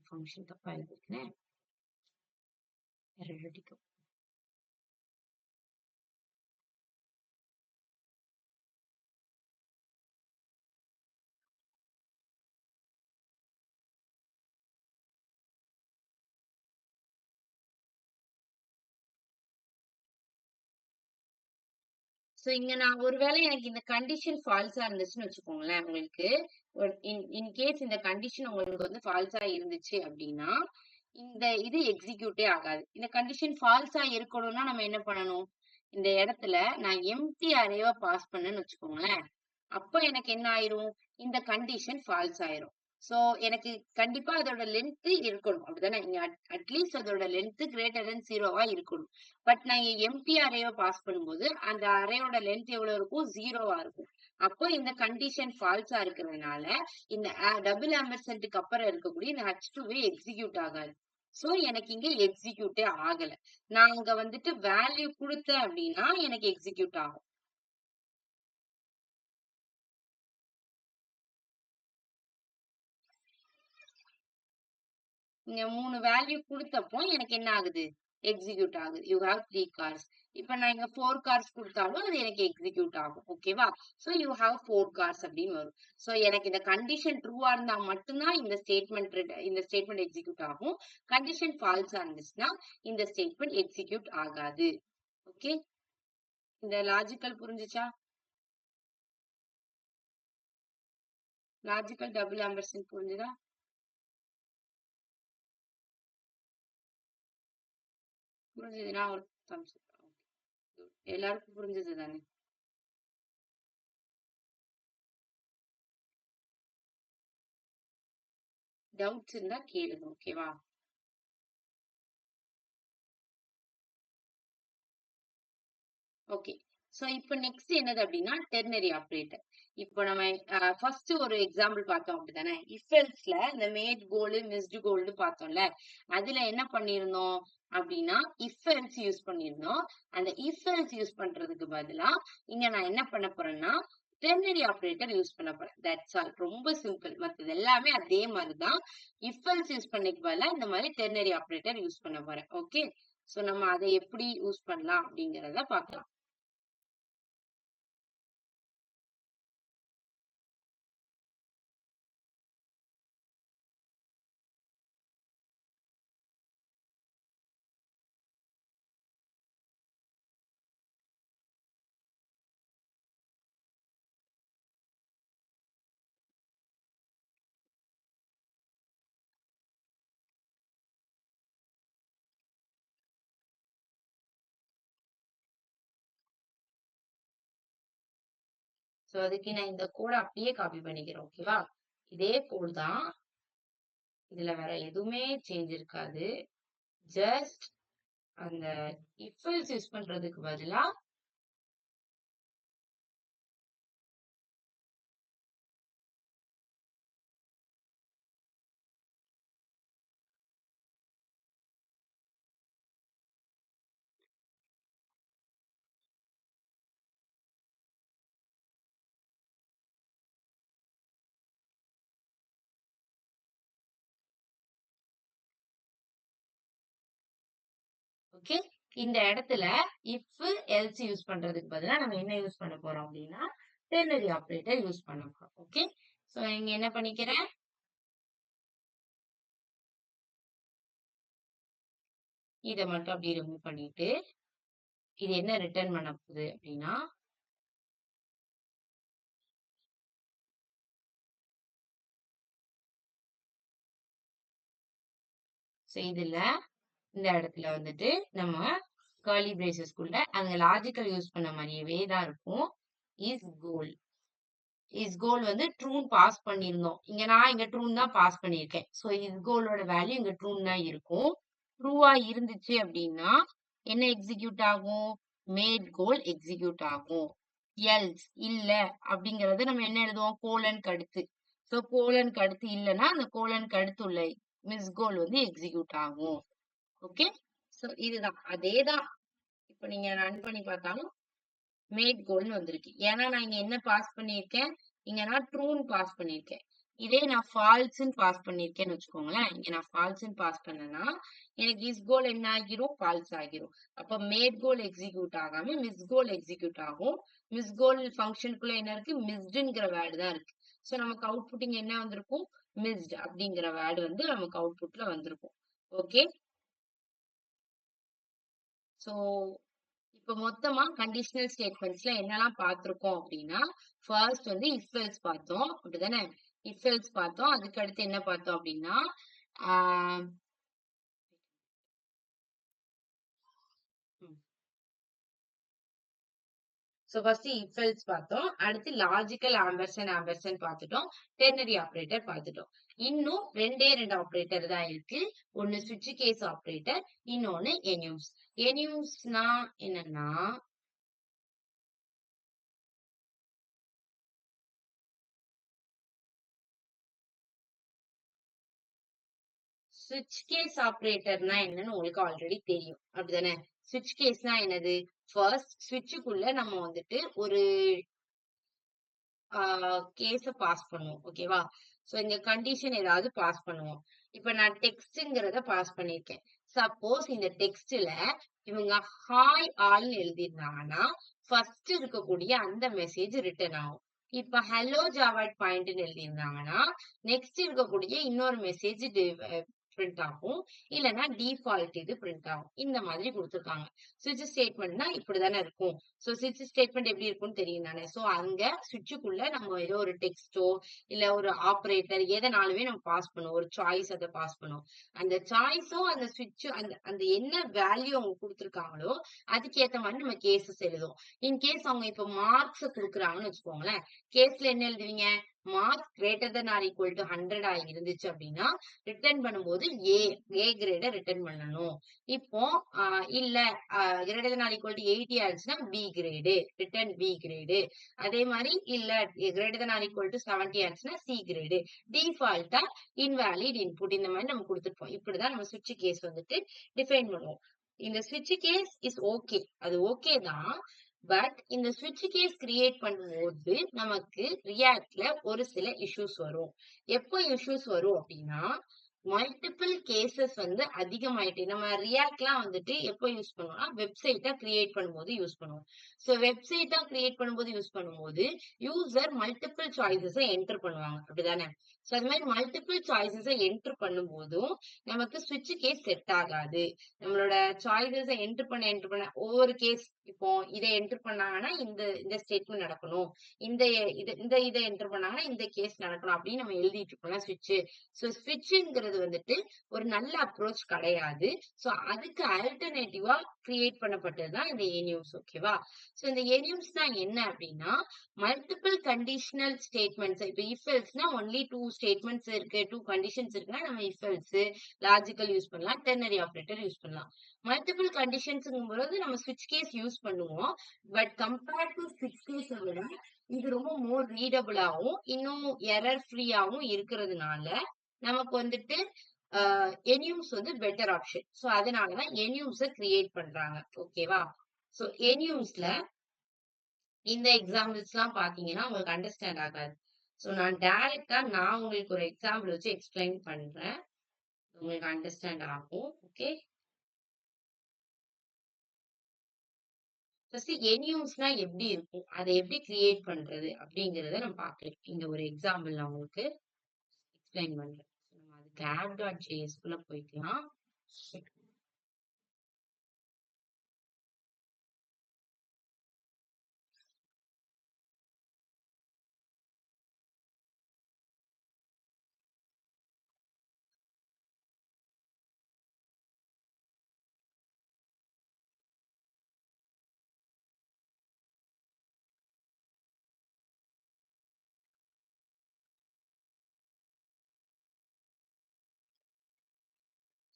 ஃபங்க்ஷன் தப்பா எழுதிருக்கேன். எரர் அடிக்கும். சோ இங்க நான் ஒருவேளை எனக்கு இந்த கண்டிஷன் ஃபால்ஸா இருந்துச்சுன்னு வச்சுக்கோங்களேன், உங்களுக்கு இன் கேஸ் இந்த கண்டிஷன் உங்களுக்கு வந்து ஃபால்ஸா இருந்துச்சு அப்படின்னா, இந்த இது எக்ஸிக்யூட்டே ஆகாது. இந்த கண்டிஷன் ஃபால்ஸா இருக்கணும்னா நம்ம என்ன பண்ணணும்? இந்த இடத்துல நான் எம்ப்டி அரேவ பாஸ் பண்ணேன்னு வச்சுக்கோங்களேன். அப்ப எனக்கு என்ன ஆயிரும்? இந்த கண்டிஷன் ஃபால்ஸ் ஆயிரும். சோ எனக்கு கண்டிப்பா அதோட லென்த் இருக்கணும். அப்படிதானே? இங்க அட்லீஸ்ட் அதோட லென்த் கிரேட்டர் தென் 0வா இருக்கணும். பட் நான் இங்க எம்ப்டி அரேவ பாஸ் பண்ணும்போது அந்த அரேயோட லென்த் எவ்வளவு இருக்கும்? 0வா இருக்கும். அப்போ இந்த கண்டிஷன் ஃபால்ஸா இருக்கிறதுனால இந்த டபுள் ஆம்பர்சென்ட்க்கு அப்புறம் இருக்கக்கூடிய இந்த H2வே எக்ஸிக்யூட் ஆகாது. சோ எனக்கு இங்க எக்ஸிக்யூட்டே ஆகல. நான் இங்க வந்துட்டு வேல்யூ குடுத்தேன் அப்படின்னா எனக்கு எக்ஸிக்யூட் ஆகும். இங்க 3 வேல்யூ குடுத்தப்போ எனக்கு என்ன ஆகுது? எக்ஸிக்யூட் ஆகுது. You have 3 cars. இப்ப நான் இங்க 4 கார்ஸ் குடுத்தாலும் அது எனக்கு எக்ஸிக்யூட் ஆகும். ஓகேவா? சோ யூ ஹேவ் 4 கார்ஸ் அப்படின்னு வரும். சோ எனக்கு இந்த கண்டிஷன் ட்ரூவா இருந்தா மட்டும் தான் இந்த ஸ்டேட்மெண்ட் எக்ஸிக்யூட் ஆகும். கண்டிஷன் ஃபால்ஸா இருந்துச்சுன்னா இந்த ஸ்டேட்மெண்ட் எக்ஸிக்யூட் ஆகாது. ஓகே? இந்த லாஜிக்கல் புரிஞ்சுச்சா? லாஜிக்கல் டபுள் ஆம்பர்சண்ட் புரிஞ்சுதா? புரிஞ்சதுன்னா ஒரு thumbs up. எல்லாருக்கும் புரிஞ்சது தானே? டவுட்ஸ் இருந்தா கேளுங்க. ஓகேவா? ஓகே. சோ இப்ப நெக்ஸ்ட் என்னது அப்படின்னா டெர்னரி ஆபரேட்டர். இப்போ நம்ம ஃபர்ஸ்ட் ஒரு எக்ஸாம்பிள் பார்த்தோம் அப்படிதானே? இஃப் எல்ஸ்ல இந்த மேட் கோல் மிஸ்டு கோல்னு பார்த்தோம்ல, அதுல என்ன பண்ணிருந்தோம் அப்படின்னா இஃப் எல்ஸ் யூஸ் பண்ணிருந்தோம். அந்த இஃப் எல்ஸ் யூஸ் பண்றதுக்கு பதிலா இங்க நான் என்ன பண்ண போறேன்னா டெர்னரி ஆபரேட்டர் யூஸ் பண்ண போறேன். That's all. ரொம்ப சிம்பிள். மத்தது எல்லாமே அதே மாதிரிதான். இஃப் எல்ஸ் யூஸ் பண்ணதுக்கு பதிலா இந்த மாதிரி டெர்னரி ஆபரேட்டர் யூஸ் பண்ண போறேன். ஓகே. சோ நம்ம அதை எப்படி யூஸ் பண்ணலாம் அப்படிங்கறத பார்க்கலாம். சோ அதுக்கு நான் இந்த கோட அப்படியே காப்பி பண்ணிக்கிறேன். ஓகேவா? இதே கோட் தான். இதுல வேற எதுவுமே சேஞ்ச் இருக்காது. ஜஸ்ட் அந்த இஃப் எல்ஸ் யூஸ் பண்றதுக்கு பதிலா ஓகே இந்த இடத்துல இஃப் எல்ஸ் யூஸ் பண்றதுக்கு பதிலா நம்ம என்ன யூஸ் பண்ண போறோம் அப்படின்னா டெர்னரி ஆபரேட்டர் யூஸ் பண்ண போறோம். ஓகே. சோ இங்க என்ன பண்ணிக்கிறேன்? இத மட்டும் அப்படியே ரிமூவ் பண்ணிட்டு இது என்ன ரிட்டர்ன் பண்ண போகுது அப்படின்னா இதுல இந்த இடத்துல வந்துட்டு நம்ம கர்லி பிரேசஸ்க்குள்ள அங்க லாஜிக்கல் யூஸ் பண்ண மாதிரியவே தான் இருக்கும். இஸ் கோல் வந்து ட்ரூன் பாஸ் பண்ணியிருந்தோம். இங்க ட்ரூன் தான் பாஸ் பண்ணியிருக்கேன். சோ இஸ் கோலோட வேல்யூ இங்க ட்ரூன் தான் இருக்கும். ட்ரூவா இருந்துச்சு அப்படின்னா என்ன எக்ஸிக்யூட் ஆகும்? மேட் கோல் எக்ஸிக்யூட் ஆகும். எல்ஸ் இல்ல அப்படிங்கறது நம்ம என்ன எழுதுவோம்? கோலனுக்கு அடுத்து. சோ கோலனுக்கு அடுத்து இல்லைன்னா அந்த கோலனுக்கு அடுத்து உள்ள மிஸ் கோல் வந்து எக்ஸிக்யூட் ஆகும். ஓகே. சோ இதுதான் அதேதான். இப்ப நீங்க ரன் பண்ணி பார்த்தாலும் மேட் கோல்னு வந்திருக்கு. ஏன்னா நான் இங்க என்ன பாஸ் பண்ணியிருக்கேன்? இங்க நான் ட்ரூன்னு பாஸ் பண்ணியிருக்கேன். இதே நான் ஃபால்ஸ்ன்னு பாஸ் பண்ணியிருக்கேன்னு வச்சுக்கோங்களேன். இங்க நான் ஃபால்ஸ்ன்னு பாஸ் பண்ணேன்னா எனக்கு இஸ் கோல் என்ன ஆகிரும்? ஃபால்ஸ் ஆகிரும். அப்ப மேட் கோல் எக்ஸிக்யூட் ஆகாம மிஸ் கோல் எக்ஸிக்யூட் ஆகும். மிஸ் கோல் ஃபங்க்ஷனுக்குள்ள என்ன இருக்கு? மிஸ்டுங்கிற வேர்டு தான் இருக்கு. சோ நமக்கு அவுட்புட்டிங் என்ன வந்திருக்கும்? மிஸ்ட் அப்படிங்கிற வேர்டு வந்து நமக்கு அவுட்புட்ல வந்திருக்கும். ஓகே. சோ இப்ப மொத்தமா கண்டிஷனல் ஸ்டேட்மெண்ட்ஸ்ல என்னெல்லாம் பார்த்திருக்கோம் அப்படின்னா ஃபர்ஸ்ட் வந்து இஃப் எல்ஸ் பார்த்தோம் அப்படிதானே? இஃப் எல்ஸ் பார்த்தோம். அதுக்கு அடுத்து என்ன பார்த்தோம் அப்படின்னா சோ ஃபர்ஸ்ட் இஃப் எல்ஸ் பார்த்தோம். அடுத்து லாஜிக்கல் ஆம்பர்சண்ட் பார்த்துட்டோம். டெர்னரி ஆபரேட்டர் பார்த்துட்டோம். இன்னும் ரெண்டு ஆபரேட்டர் தான் இருக்கு. ஒன்னு ஸ்விட்ச் கேஸ் ஆபரேட்டர், இன்னொன்னு என்யூஸ். என்யூஸ்னா என்னன்னா ஸ்விட்ச் கேஸ் ஆபரேட்டர்னா என்னன்னு உங்களுக்கு ஆல்ரெடி தெரியும். அப்படிதானே? ஸ்விட்ச் கேஸ்னா என்னது? ஃபர்ஸ்ட் ஸ்விட்சுக்குள்ள நம்ம வந்துட்டு ஒரு கேஸ பாஸ் பண்ணுவோம். ஓகேவா? சோ இங்க கண்டிஷன் ஏதாவது பாஸ் பண்ணுவோம். இப்ப நான் டெக்ஸ்ட்ங்கிறத பாஸ் பண்ணியிருக்கேன். சப்போஸ் இந்த டெக்ஸ்ட்ல இவங்க ஹாய் ஆல்ன்னு எழுதியிருந்தாங்கன்னா, ஃபர்ஸ்ட் இருக்கக்கூடிய அந்த மெசேஜ் ரிட்டர்ன் ஆகும். இப்ப ஹலோ ஜாவா பாயிண்ட்ன்னு எழுதியிருந்தாங்கன்னா, நெக்ஸ்ட் இருக்கக்கூடிய இன்னொரு மெசேஜ் பிரிண்ட் ஆகும். இல்லன்னா டிஃபால்ட் இது பிரிண்ட் ஆகும். இந்த மாதிரி குடுத்துருக்காங்க. ஸ்விட்ச் ஸ்டேட்மெண்ட்னா இப்படிதானே இருக்கும். சோ ஸ்விட்ச் ஸ்டேட்மெண்ட் எப்படி இருக்கும்னு தெரியும் தானே. சோ அங்க ஸ்விட்சுக்குள்ள நம்ம ஏதோ ஒரு டெக்ஸ்டோ இல்ல ஒரு ஆப்பரேட்டர் எதனாலுமே நம்ம பாஸ் பண்ணுவோம். ஒரு சாய்ஸ் அத பாஸ் பண்ணுவோம். அந்த சாய்ஸும் அந்த ஸ்விட்சும் அந்த அந்த என்ன வேல்யூ அவங்க குடுத்துருக்காங்களோ அதுக்கு ஏத்த மாதிரி நம்ம கேஸஸ் எழுதுவோம். இன் கேஸ் அவங்க இப்ப மார்க்ஸ் குடுக்குறாங்கன்னு வச்சுக்கோங்களேன். கேஸ்ல என்ன எழுதுவீங்க? Marks greater than or equal to 100 ஆ இருந்துச்சு அப்படின்னா ரிட்டர்ன் பண்ணும்போது ஏ கிரேட ரிட்டர்ன் பண்ணணும். இப்போ இல்ல greater than or equal to 80 ஆச்சுன்னா B grade return B grade. அதே மாதிரி இல்ல greater than or equal to 70 ஆச்சுன்னா சி கிரேடு. டிஃபால்ட்டா இன்வாலிட் இன்புட் இந்த மாதிரி நம்ம கொடுத்துருப்போம். இப்படிதான் நம்ம ஸ்விட்ச் கேஸ் வந்துட்டு டிஃபைன் பண்ணுவோம். இந்த ஸ்விட்ச் கேஸ் இஸ் ஓகே. அது ஓகே தான். பட் இந்த ஸ்விட்ச் கேஸ் கிரியேட் பண்ணும்போது நமக்கு ரியாக்ட்ல ஒரு சில இஷ்யூஸ் வரும். எப்போ இஷ்யூஸ் வரும் அப்படின்னா மல்டிபிள் கேசஸ் வந்து அதிகமாயிட்டு நம்ம ரியாக்ட்லாம் வந்துட்டு எப்போ யூஸ் பண்ணுவோம்னா வெப்சைட்டா கிரியேட் பண்ணும்போது யூஸ் பண்ணுவோம். ஸோ வெப்சைட்டா கிரியேட் பண்ணும்போது யூஸ் பண்ணும்போது யூசர் மல்டிபிள் சாய்ஸஸை என்டர் பண்ணுவாங்க அப்படிதானே. ஸோ அது மாதிரி மல்டிபிள் சாய்ஸஸை என்டர் பண்ணும்போதும் நமக்கு ஸ்விட்ச் கேஸ் செட் ஆகாது. நம்மளோட சாய்ஸஸை என்டர் பண்ண ஒவ்வொரு கேஸ் இப்போ இதை என்டர் பண்ணாங்கன்னா இந்த இந்த ஸ்டேட்மெண்ட் நடக்கணும். இந்த இதை என்டர் பண்ணாங்கன்னா இந்த கேஸ் நடக்கணும் அப்படின்னு நம்ம எழுதிட்டு இருக்கோம்ல ஸ்விட்ச். சோ ஸ்விட்ச்ங்கிறது வந்துட்டு ஒரு நல்ல அப்ரோச் கிடையாது. சோ அதுக்கு ஆல்டர்னேட்டிவா கிரியேட் பண்ணப்பட்டதுதான் இந்த ஏனியூம்ஸ். ஓகேவா? சோ இந்த ஏனியூம்ஸ் தான் என்ன அப்படின்னா மல்டிபிள் கண்டிஷனல் ஸ்டேட்மெண்ட்ஸ். இப்ப இஃப் எல்ஸ்னா ஒன்லி 2 ஸ்டேட்மெண்ட்ஸ் இருக்கு, 2 கண்டிஷன்ஸ் இருக்குன்னா நம்ம இஃப் எல்ஸ் லாஜிக்கல் யூஸ் பண்ணலாம், டெர்னரி ஆபரேட்டர் யூஸ் பண்ணலாம். மல்டிபிள் கண்டிஷன்ஸ்ங்கும்போது நம்ம ஸ்விட்ச் கேஸ் யூஸ் பண்ணுவோம். பட் கம்பேர்ட் டு ஸ்விட்ச் கேஸை விட இது ரொம்ப மோர் ரீடபிளாவும் இன்னும் எரர் ஃப்ரீயாவும் இருக்கிறதுனால நமக்கு வந்துட்டு எனியூம்ஸ் வந்து பெட்டர் ஆப்ஷன். சோ அதனாலதான் எனியூம்ஸ கிரியேட் பண்றாங்க. ஓகேவா? சோ எனியூம்ஸ்ல இந்த எக்ஸாம்பிள்ஸ் எல்லாம் பாத்தீங்கன்னா உங்களுக்கு அண்டர்ஸ்டாண்ட் ஆகாது. சோ நான் உங்களுக்கு ஒரு எக்ஸாம்பிள் வச்சு எக்ஸ்பிளைன் பண்றேன். உங்களுக்கு அண்டர்ஸ்டாண்ட் ஆகும். ஓகே. ஃபர்ஸ்ட் எனியூம்ஸ்னா எப்படி இருக்கும்? அதை எப்படி கிரியேட் பண்றது அப்படிங்கறத நம்ம பார்க்கலாம். இந்த ஒரு எக்ஸாம்பிள் நான் உங்களுக்கு எக்ஸ்பிளைன் பண்றேன். நம்ம அதுக்கு app.js குள்ள போய்க்கலாம்.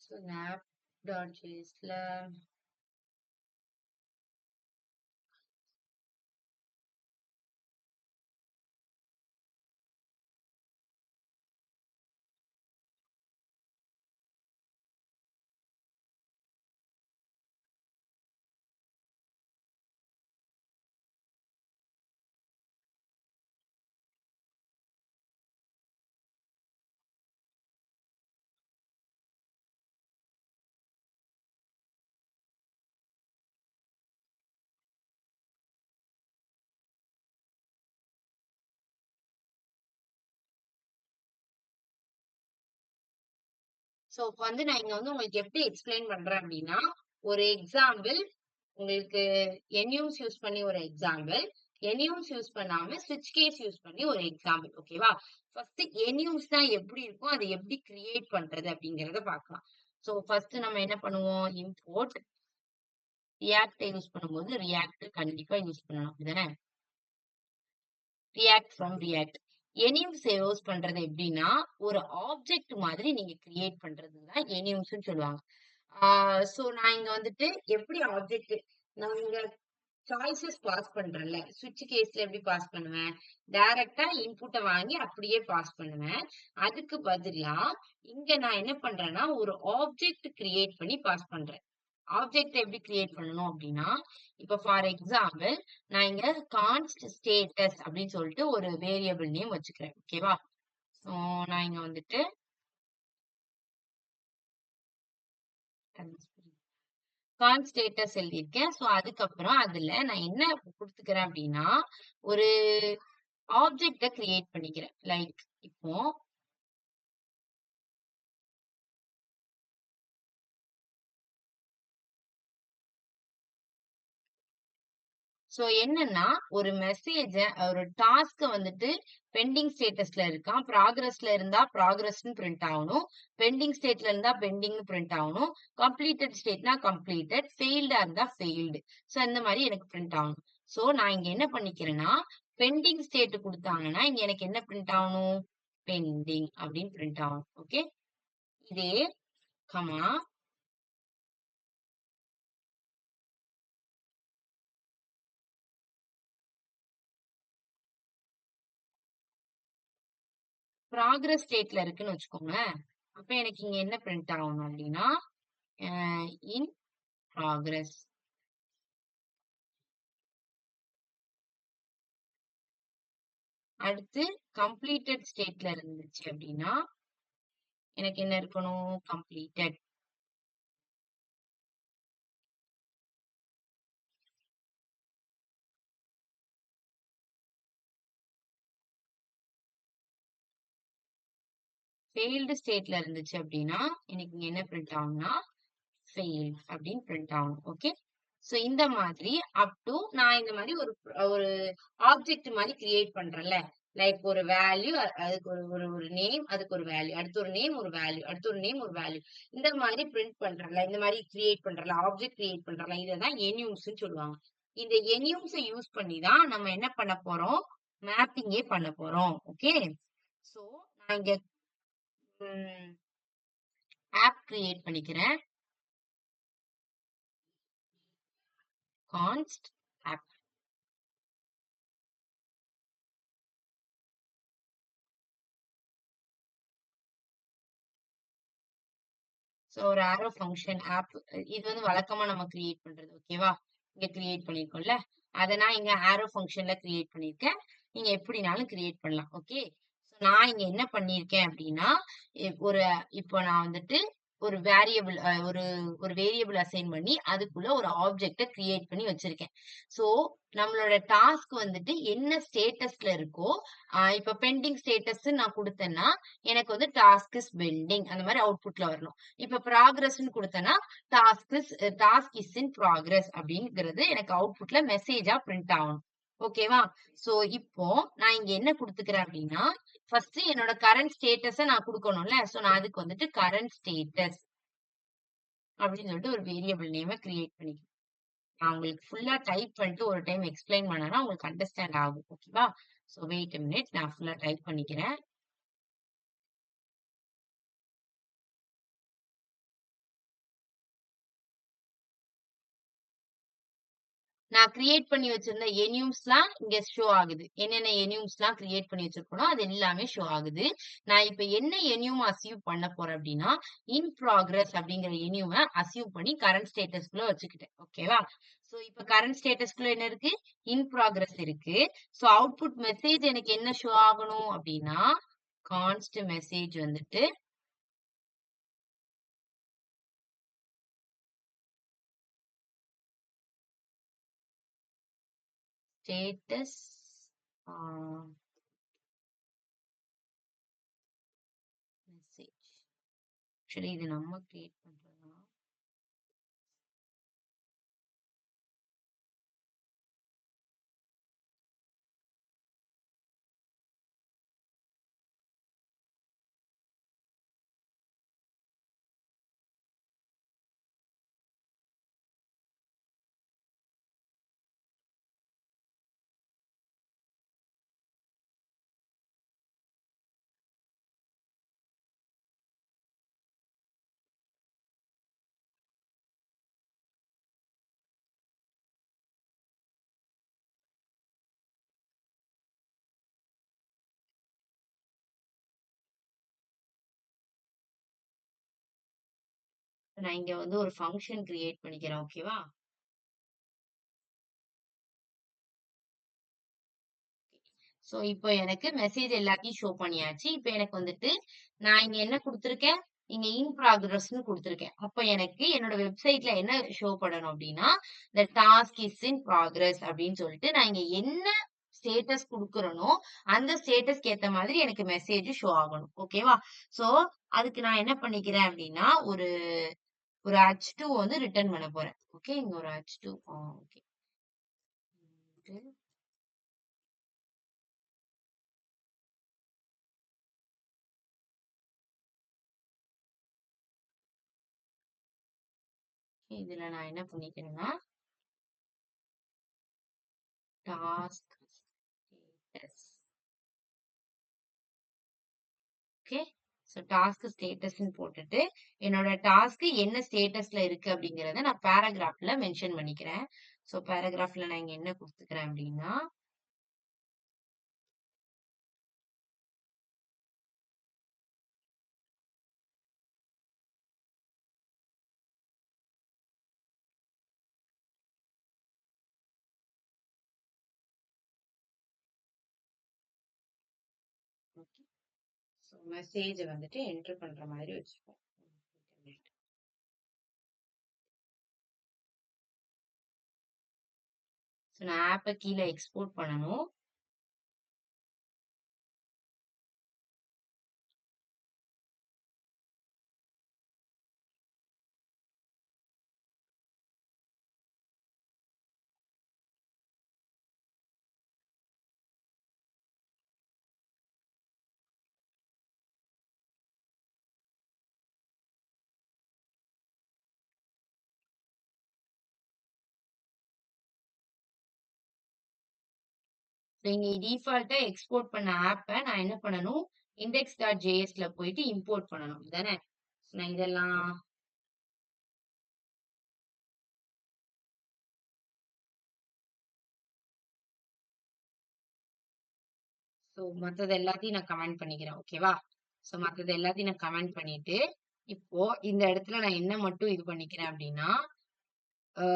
ஸோ app.jsல சோ வந்து நான் இங்க வந்து உங்களுக்கு எப்படி எக்ஸ்பிளைன் பண்றேன் அப்படின்னா ஒரு எக்ஸாம்பிள் உங்களுக்கு என்யூம்ஸ் யூஸ் பண்ணி ஒரு எக்ஸாம்பிள், என்யூம்ஸ் யூஸ் பண்ணாம ஸ்விட்ச் கேஸ் யூஸ் பண்ணி ஒரு எக்ஸாம்பிள். ஓகேவா? ஃபர்ஸ்ட் என்யூம்ஸ் தான் எப்படி இருக்கும், அதை எப்படி கிரியேட் பண்றது அப்படிங்கறத பார்க்கலாம். சோ ஃபர்ஸ்ட் நம்ம என்ன பண்ணுவோம்? இம்போர்ட் ரியாக்ட் யூஸ் பண்ணும்போது ரியாக்ட் கண்டிப்பா யூஸ் பண்ணணும். அப்படிதானே? React from react. Enums use பண்றது எப்படின்னா ஒரு ஆப்ஜெக்ட் மாதிரி நீங்க கிரியேட் பண்றதுதான் எனியூம்ஸ்னு சொல்லுவாங்க. சோ நான் இங்க வந்துட்டு எப்படி ஆப்ஜெக்ட் நான் இங்க சாய்ஸஸ் பாஸ் பண்றேன்ல ஸ்விட்ச் கேஸ்ல எப்படி பாஸ் பண்ணுவேன்? டைரக்டா இன்புட்டை வாங்கி அப்படியே பாஸ் பண்ணுவேன். அதுக்கு பதிலா இங்க நான் என்ன பண்றேன்னா ஒரு ஆப்ஜெக்ட் கிரியேட் பண்ணி பாஸ் பண்றேன். ஆப்ஜெக்ட் எப்படி கிரியேட் பண்ணணும் அப்படின்னா, இப்ப ஃபார் எக்ஸாம்பிள் நான் இங்க கான்ஸ்ட் ஸ்டேட்டஸ் அப்படின்னு சொல்லிட்டு ஒரு வேரியபிள் நேம் வச்சுக்கிறேன். ஓகேவா? ஸோ நான் இங்க வந்துட்டு கான்ஸ்ட் ஸ்டேட்டஸ் எழுதியிருக்கேன். ஸோ அதுக்கப்புறம் அதுல நான் என்ன குடுத்துக்கிறேன் அப்படின்னா, ஒரு ஆப்ஜெக்ட்ட கிரியேட் பண்ணிக்கிறேன். லைக் இப்போ என்னன்னா, ஒரு மெசேஜ ஒரு டாஸ்க்க வந்துட்டு பெண்டிங் ஸ்டேட்டஸ்ல இருக்கான். ப்ராகிரஸ்ல இருந்தா ப்ராகிரஸ்ன்னு பிரிண்ட் ஆகணும். பெண்டிங் ஸ்டேட்ல இருந்தா பெண்டிங்ன்னு பிரிண்ட் ஆகணும். கம்ப்ளீட்டட் ஸ்டேட்னா கம்ப்ளீட்டட். ஃபெயில்டா இருந்தா ஃபெயில்டு. இந்த மாரி எனக்கு பிரிண்ட் ஆகணும். நான் இங்க என்ன பண்ணிக்கிறேன்னா, பெண்டிங் ஸ்டேட் குடுத்தாங்கன்னா, இங்க எனக்கு என்ன பிரிண்ட் ஆகணும்? பெண்டிங் அப்படின்னு பிரிண்ட் ஆகணும். ஓகே. இதே கமா ப்ராகிரஸ் ஸ்டேட்ல இருக்குன்னு வச்சுக்கோங்களேன். அப்ப எனக்கு இங்க என்ன பிரிண்ட் ஆகணும் அப்படின்னா, அ இன் ப்ராகிரஸ். அடுத்து கம்ப்ளீட்டட் ஸ்டேட்ல இருந்துச்சு அப்படின்னா, எனக்கு என்ன இருக்கணும்? கம்ப்ளீட்டட். ஃபெயில்டு ஸ்டேட்ல இருந்துச்சு அப்படின்னா, எனக்கு இங்க என்ன பிரிண்ட் ஆகும்னா, ஃபெயில்ட் அப்படின்னு பிரிண்ட் ஆகும். ஓகே. இந்த மாதிரி அப் டு நான் இந்த மாதிரி ஒரு ஒரு ஆப்ஜெக்ட் மாதிரி கிரியேட் பண்றேன்ல. லைக் ஒரு வேல்யூ அதுக்கு ஒரு ஒரு ஒரு நேம் அதுக்கு ஒரு வேல்யூ அடுத்து ஒரு நேம் ஒரு வேல்யூ அடுத்து ஒரு நேம் ஒரு வேல்யூ இந்த மாதிரி பிரிண்ட் பண்றல இந்த மாதிரி கிரியேட் பண்றல ஆப்ஜெக்ட் கிரியேட் பண்றல இததான் என்யூம்ஸ்னு சொல்லுவாங்க. இந்த என்யூம்ஸை யூஸ் பண்ணி தான் நம்ம என்ன பண்ண போறோம்? மேப்பிங்கே பண்ண போறோம். ஓகே. சோ நான் இங்க ஆப் கிரியேட் பண்ணிக்கிறேன். கான்ஸ்ட் ஆப். ஒரு ஆரோ ஃபங்க்ஷன் ஆப் இது வந்து வழக்கமா நம்ம கிரியேட் பண்றது. ஓகேவா? இங்க கிரியேட் பண்ணிருக்கோம்ல. அத நான் இங்க ஆரோ ஃபங்க்ஷன்ல கிரியேட் பண்ணிருக்கேன். நீங்க எப்படினாலும் கிரியேட் பண்ணலாம். ஓகே. நான் இங்க என்ன பண்ணியிருக்கேன் அப்படின்னா, ஒரு இப்போ நான் வந்துட்டு ஒரு வேரியபிள் ஒரு ஒரு வேரியபிள் அசைன் பண்ணி அதுக்குள்ள ஒரு ஆப்ஜெக்ட்ட கிரியேட் பண்ணி வச்சிருக்கேன். சோ நம்மளோட டாஸ்க் வந்துட்டு என்ன ஸ்டேட்டஸ்ல இருக்கோ, இப்ப பெண்டிங் ஸ்டேட்டஸ் நான் குடுத்தேன்னா, எனக்கு வந்து டாஸ்க் இஸ் பெண்டிங் அந்த மாரி அவுட்புட்ல வரணும். இப்ப ப்ராகிரஸ்ன்னு குடுத்தேன்னா, டாஸ்க் இஸ் இன் ப்ராகிரஸ் அப்படிங்கிறது எனக்கு அவுட்புட்ல மெசேஜா பிரிண்ட் ஆகணும். ஓகேவா? இப்போ நான் இங்க என்ன குடுத்துக்கிறேன் அப்படின்னா, ஃபர்ஸ்ட் என்னோட கரண்ட் ஸ்டேட்டஸ நான் குடுக்கணும்ல. நான் அதுக்கு வந்துட்டு கரண்ட் ஸ்டேட்டஸ் அப்படின்னு சொல்லிட்டு ஒரு வேரியபிள் நேம கிரியேட் பண்ணிக்கிறேன். நான் உங்களுக்கு ஃபுல்லா டைப் பண்ணிட்டு ஒரு டைம் எக்ஸ்பிளைன் பண்ணேன்னா உங்களுக்கு அண்டர்ஸ்டாண்ட் ஆகும். ஓகேவா? வெயிட் a மினிட் நான் ஃபுல்லா டைப் பண்ணிக்கிறேன். நான் கிரியேட் பண்ணி வச்சிருந்த என்யூம்ஸ்லாம் இங்க ஷோ ஆகுது. என்னென்ன என்யூம்ஸ்லாம் கிரியேட் பண்ணி வச்சிருக்கனோ, அது எல்லாமே ஷோ ஆகுது. நான் இப்ப என்ன என்யூம் அஸ்யூம் பண்ண போறேன் அப்டின்னா, இன் ப்ராகிரஸ் அப்படிங்கிற என்யூம அஸ்யூம் பண்ணி கரண்ட் ஸ்டேட்டஸ்குள்ள வச்சுக்கிட்டேன். ஓகேவா? இப்ப கரண்ட் ஸ்டேட்டஸ்குள்ள என்ன இருக்கு? இன் ப்ராகிரஸ் இருக்கு. அவுட்புட் மெசேஜ் எனக்கு என்ன ஷோ ஆகணும் அப்டின்னா, கான்ஸ்ட் மெசேஜ் வந்துட்டு ஸ்டேட்டஸ் ஆ மெசேஜ். ஆக்சுவலி இது நம்ம கிரியேட் பண்றது தான். நான் இங்க வந்து ஒரு ஃபங்ஷன் கிரியேட் பண்ணிக்கிறேன். ஓகேவா? சோ இப்போ எனக்கு மெசேஜ் எல்லாத்தையும் ஷோ பண்ணியாச்சு. இப்ப எனக்கு வந்துட்டு நான் இங்க என்ன குடுத்துருக்கேன்? இங்க இன் ப்ராக்ரஸ்ன்னு குடுத்துருக்கேன். அப்ப எனக்கு என்னோட வெப்சைட்ல என்ன ஷோ பண்ணணும் அப்டின்னா, "த டாஸ்க் இஸ் இன் ப்ராக்ரஸ்" அப்டின்னு சொல்லிட்டு நான் இங்க என்ன ஸ்டேட்டஸ் குடுக்குறேனோ, அந்த ஸ்டேட்டஸ்க்கு ஏத்த மாதிரி எனக்கு மெசேஜ் ஷோ ஆகணும். ஓகேவா? சோ அதுக்கு நான் என்ன பண்ணிக்கிறேன் அப்டின்னா, ஒரு ஒரு H2 வந்து ரிட்டர்ன் பண்ண போறேன். ஓகே. இங்க ஒரு H2 ஓகே. இதுல நான் என்ன பண்ணிக்கிறேன்னா, task status. Okay. So task ஸ்டேட்டஸ்ன்னு போட்டுட்டு, என்னோட டாஸ்க் என்ன ஸ்டேட்டஸ்ல இருக்கு அப்படிங்கிறத நான் பேராகிராஃப்ல மென்ஷன் பண்ணிக்கிறேன். சோ பேராகிராஃப்ல நான் இங்க என்ன குடுத்துக்கிறேன் அப்படின்னா, ஓகே. சோ மெசேஜ வந்துட்டு என்டர் பண்ற மாதிரி வச்சுப்போம். சோ நான் ஆப்ப கீழ எக்ஸ்போர்ட் பண்ணணும். சோ இங்க டிஃபால்ட்டா எக்ஸ்போர்ட் பண்ண ஆப்ப நான் என்ன பண்ணணும், index.jsல போயிட்டு இம்போர்ட் பண்ணணும். இதானே? நான் இதெல்லாம் சோ மத்தது எல்லாத்தையும் நான் கமெண்ட் பண்ணிக்கிறேன். ஓகேவா? சோ மத்தது எல்லாத்தையும் நான் கமெண்ட் பண்ணிட்டு, இப்போ இந்த இடத்துல நான் என்ன மட்டும் இது பண்ணிக்கிறேன் அப்டின்னா, ஆ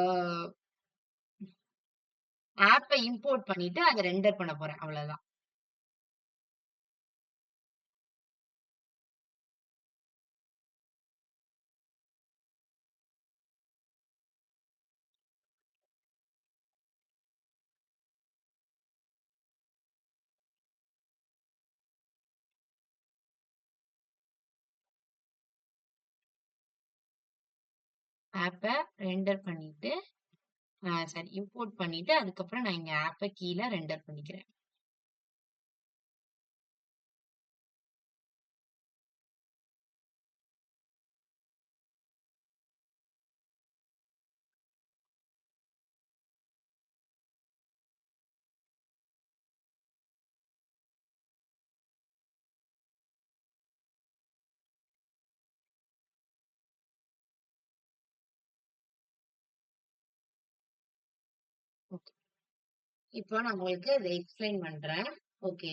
ஆப்ப இம்போர்ட் பண்ணிட்டு அத ரெண்டர் பண்ண போறேன். அவ்வளவுதான். ஆப்ப ரெண்டர் பண்ணிட்டு, சாரி இம்போர்ட் பண்ணிட்டு, அதுக்கப்புறம் நான் இங்க ஆப்ப கீழ ரெண்டர் பண்ணிக்கிறேன். ஓகே. இப்போ நான் உங்களுக்கு இத எக்ஸ்பிளைன் பண்றேன். ஓகே.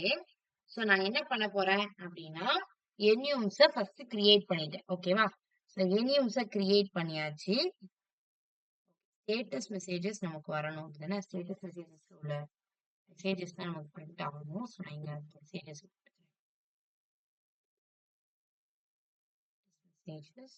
சோ நான் என்ன பண்ண போறேன் அப்டின்னா, என்யூம்ஸ ஃபர்ஸ்ட் கிரியேட் பண்ணிட்டேன். ஓகேவா? சோ என்யூம்ஸ கிரியேட் பண்ணியாச்சு. ஸ்டேட்டஸ் மெசேஜஸ் நமக்கு வரணும். அப்படிதானே? ஸ்டேட்டஸ் மெசேஜஸ் உள்ள மெசேஜஸ் தான் நமக்கு பிரிண்ட் ஆகணும். ஸோ நான் இங்க மெசேஜஸ் மெசேஜஸ்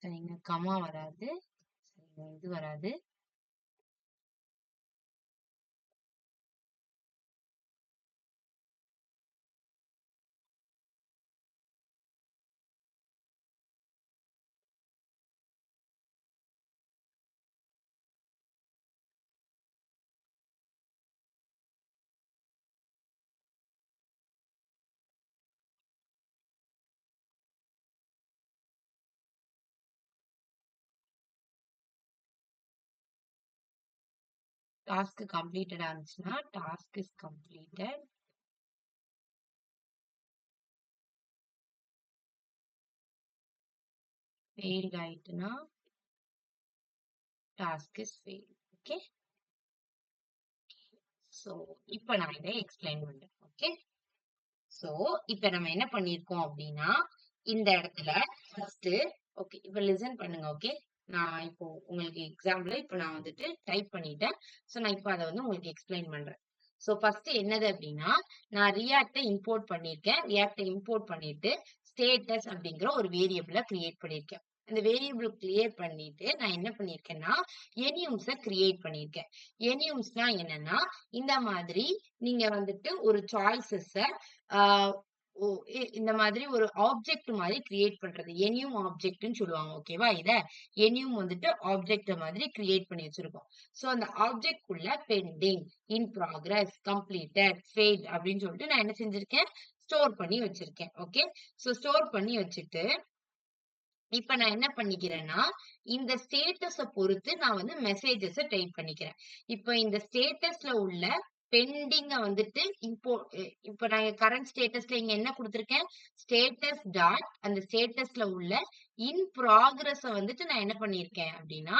சரிங்க. கமா வராது. சரிங்க. இது வராது. டாஸ்க் கம்ப்ளீட்டடா இருந்துச்சுன்னா டாஸ்க் இஸ் கம்ப்ளீட்டட், ஃபெயில்ட் ஆயிட்டுனா task is fail. Okay, so இப்போ நான் இதை எக்ஸ்பிளைன் பண்றேன். ஓகே, சோ இப்ப நம்ம என்ன பண்ணிருக்கோம் அப்படின்னா இந்த இடத்துல ஃபர்ஸ்ட் ஓகே இப்ப லிசன் பண்ணுங்க. ஓகே, நான் இப்போ உங்களுக்கு எக்ஸாம்பிள் இப்போ நான் வந்துட்டு டைப் பண்ணிட்டேன். சோ நான் இப்போ அதை வந்து உங்களுக்கு எக்ஸ்பிளைன் பண்றேன். சோ ஃபர்ஸ்ட் என்னது அப்படின்னா நான் ரியாக்டை இம்போர்ட் பண்ணிருக்கேன். ரியாக்டை இம்போர்ட் பண்ணிட்டு ஸ்டேட்டஸ் அப்படிங்கிற ஒரு வேரியபிளை கிரியேட் பண்ணிருக்கேன். அந்த வேரியபிள் கிரியேட் பண்ணிட்டு நான் என்ன பண்ணிருக்கேன்னா எனியூம்ஸ கிரியேட் பண்ணிருக்கேன். எனியூம்ஸ்னா என்னன்னா இந்த மாதிரி நீங்க வந்துட்டு ஒரு சாய்ஸஸ இந்த மாதிரி ஒரு ஆப்ஜெக்ட் மாதிரி கிரியேட் பண்றது எனியூம் ஆப்ஜெக்ட்னு சொல்லுவாங்க. ஓகேவா, இத எனியூம் வந்துட்டு ஆப்ஜெக்ட் மாதிரி கிரியேட் பண்ணி வச்சிருக்கோம். சோ அந்த ஆப்ஜெக்ட் குள்ள pending, in progress, completed, failed அப்படின்னு சொல்லிட்டு நான் என்ன செஞ்சிருக்கேன், ஸ்டோர் பண்ணி வச்சிருக்கேன். ஓகே, சோ ஸ்டோர் பண்ணி வச்சுட்டு இப்ப நான் என்ன பண்ணிக்கிறேன்னா இந்த ஸ்டேட்டஸ பொறுத்து நான் வந்து மெசேஜஸ் டைப் பண்ணிக்கிறேன். இப்ப இந்த ஸ்டேட்டஸ்ல உள்ள பெண்டிங்க வந்துட்டு இப்ப நான் கரண்ட் ஸ்டேட்டஸ்ல இங்க என்ன கொடுத்திருக்கேன், ஸ்டேட்டஸ் டாட் அந்த ஸ்டேட்டஸ்ல உள்ள இன் ப்ராக்ரஸ வந்துட்டு நான் என்ன பண்ணிருக்கேன் அப்படின்னா